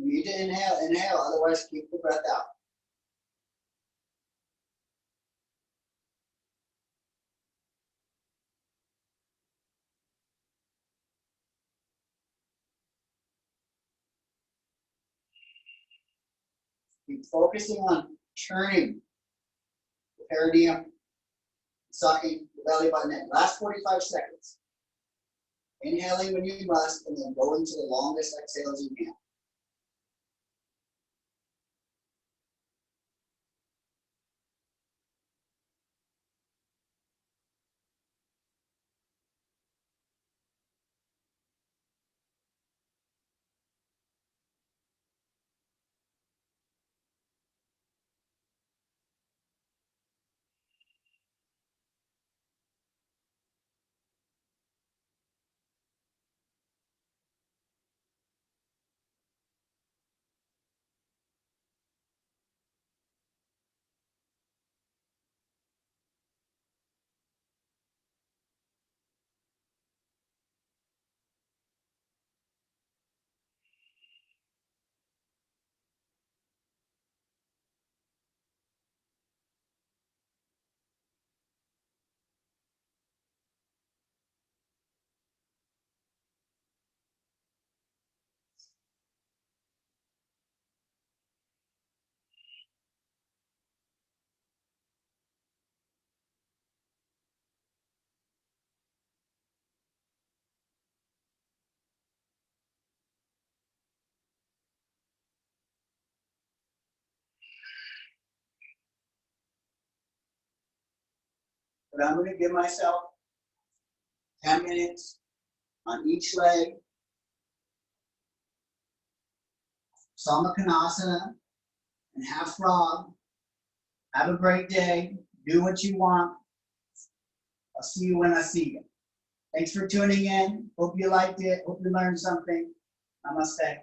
You need to inhale, inhale, otherwise keep the breath out. Keep focusing on turning the perineum, sucking the belly button in. Last 45 seconds. Inhaling when you must, and then going to the longest exhales you can. But I'm going to give myself 10 minutes on each leg. Parsvakonasana and half frog. Have a great day. Do what you want. I'll see you when I see you. Thanks for tuning in. Hope you liked it. Hope you learned something. Namaste.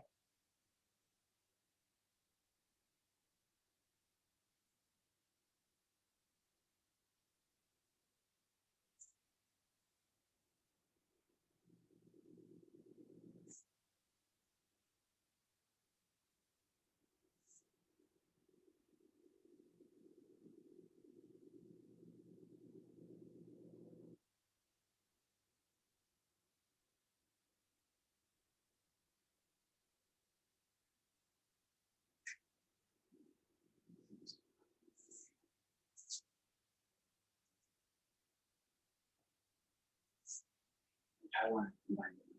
I want to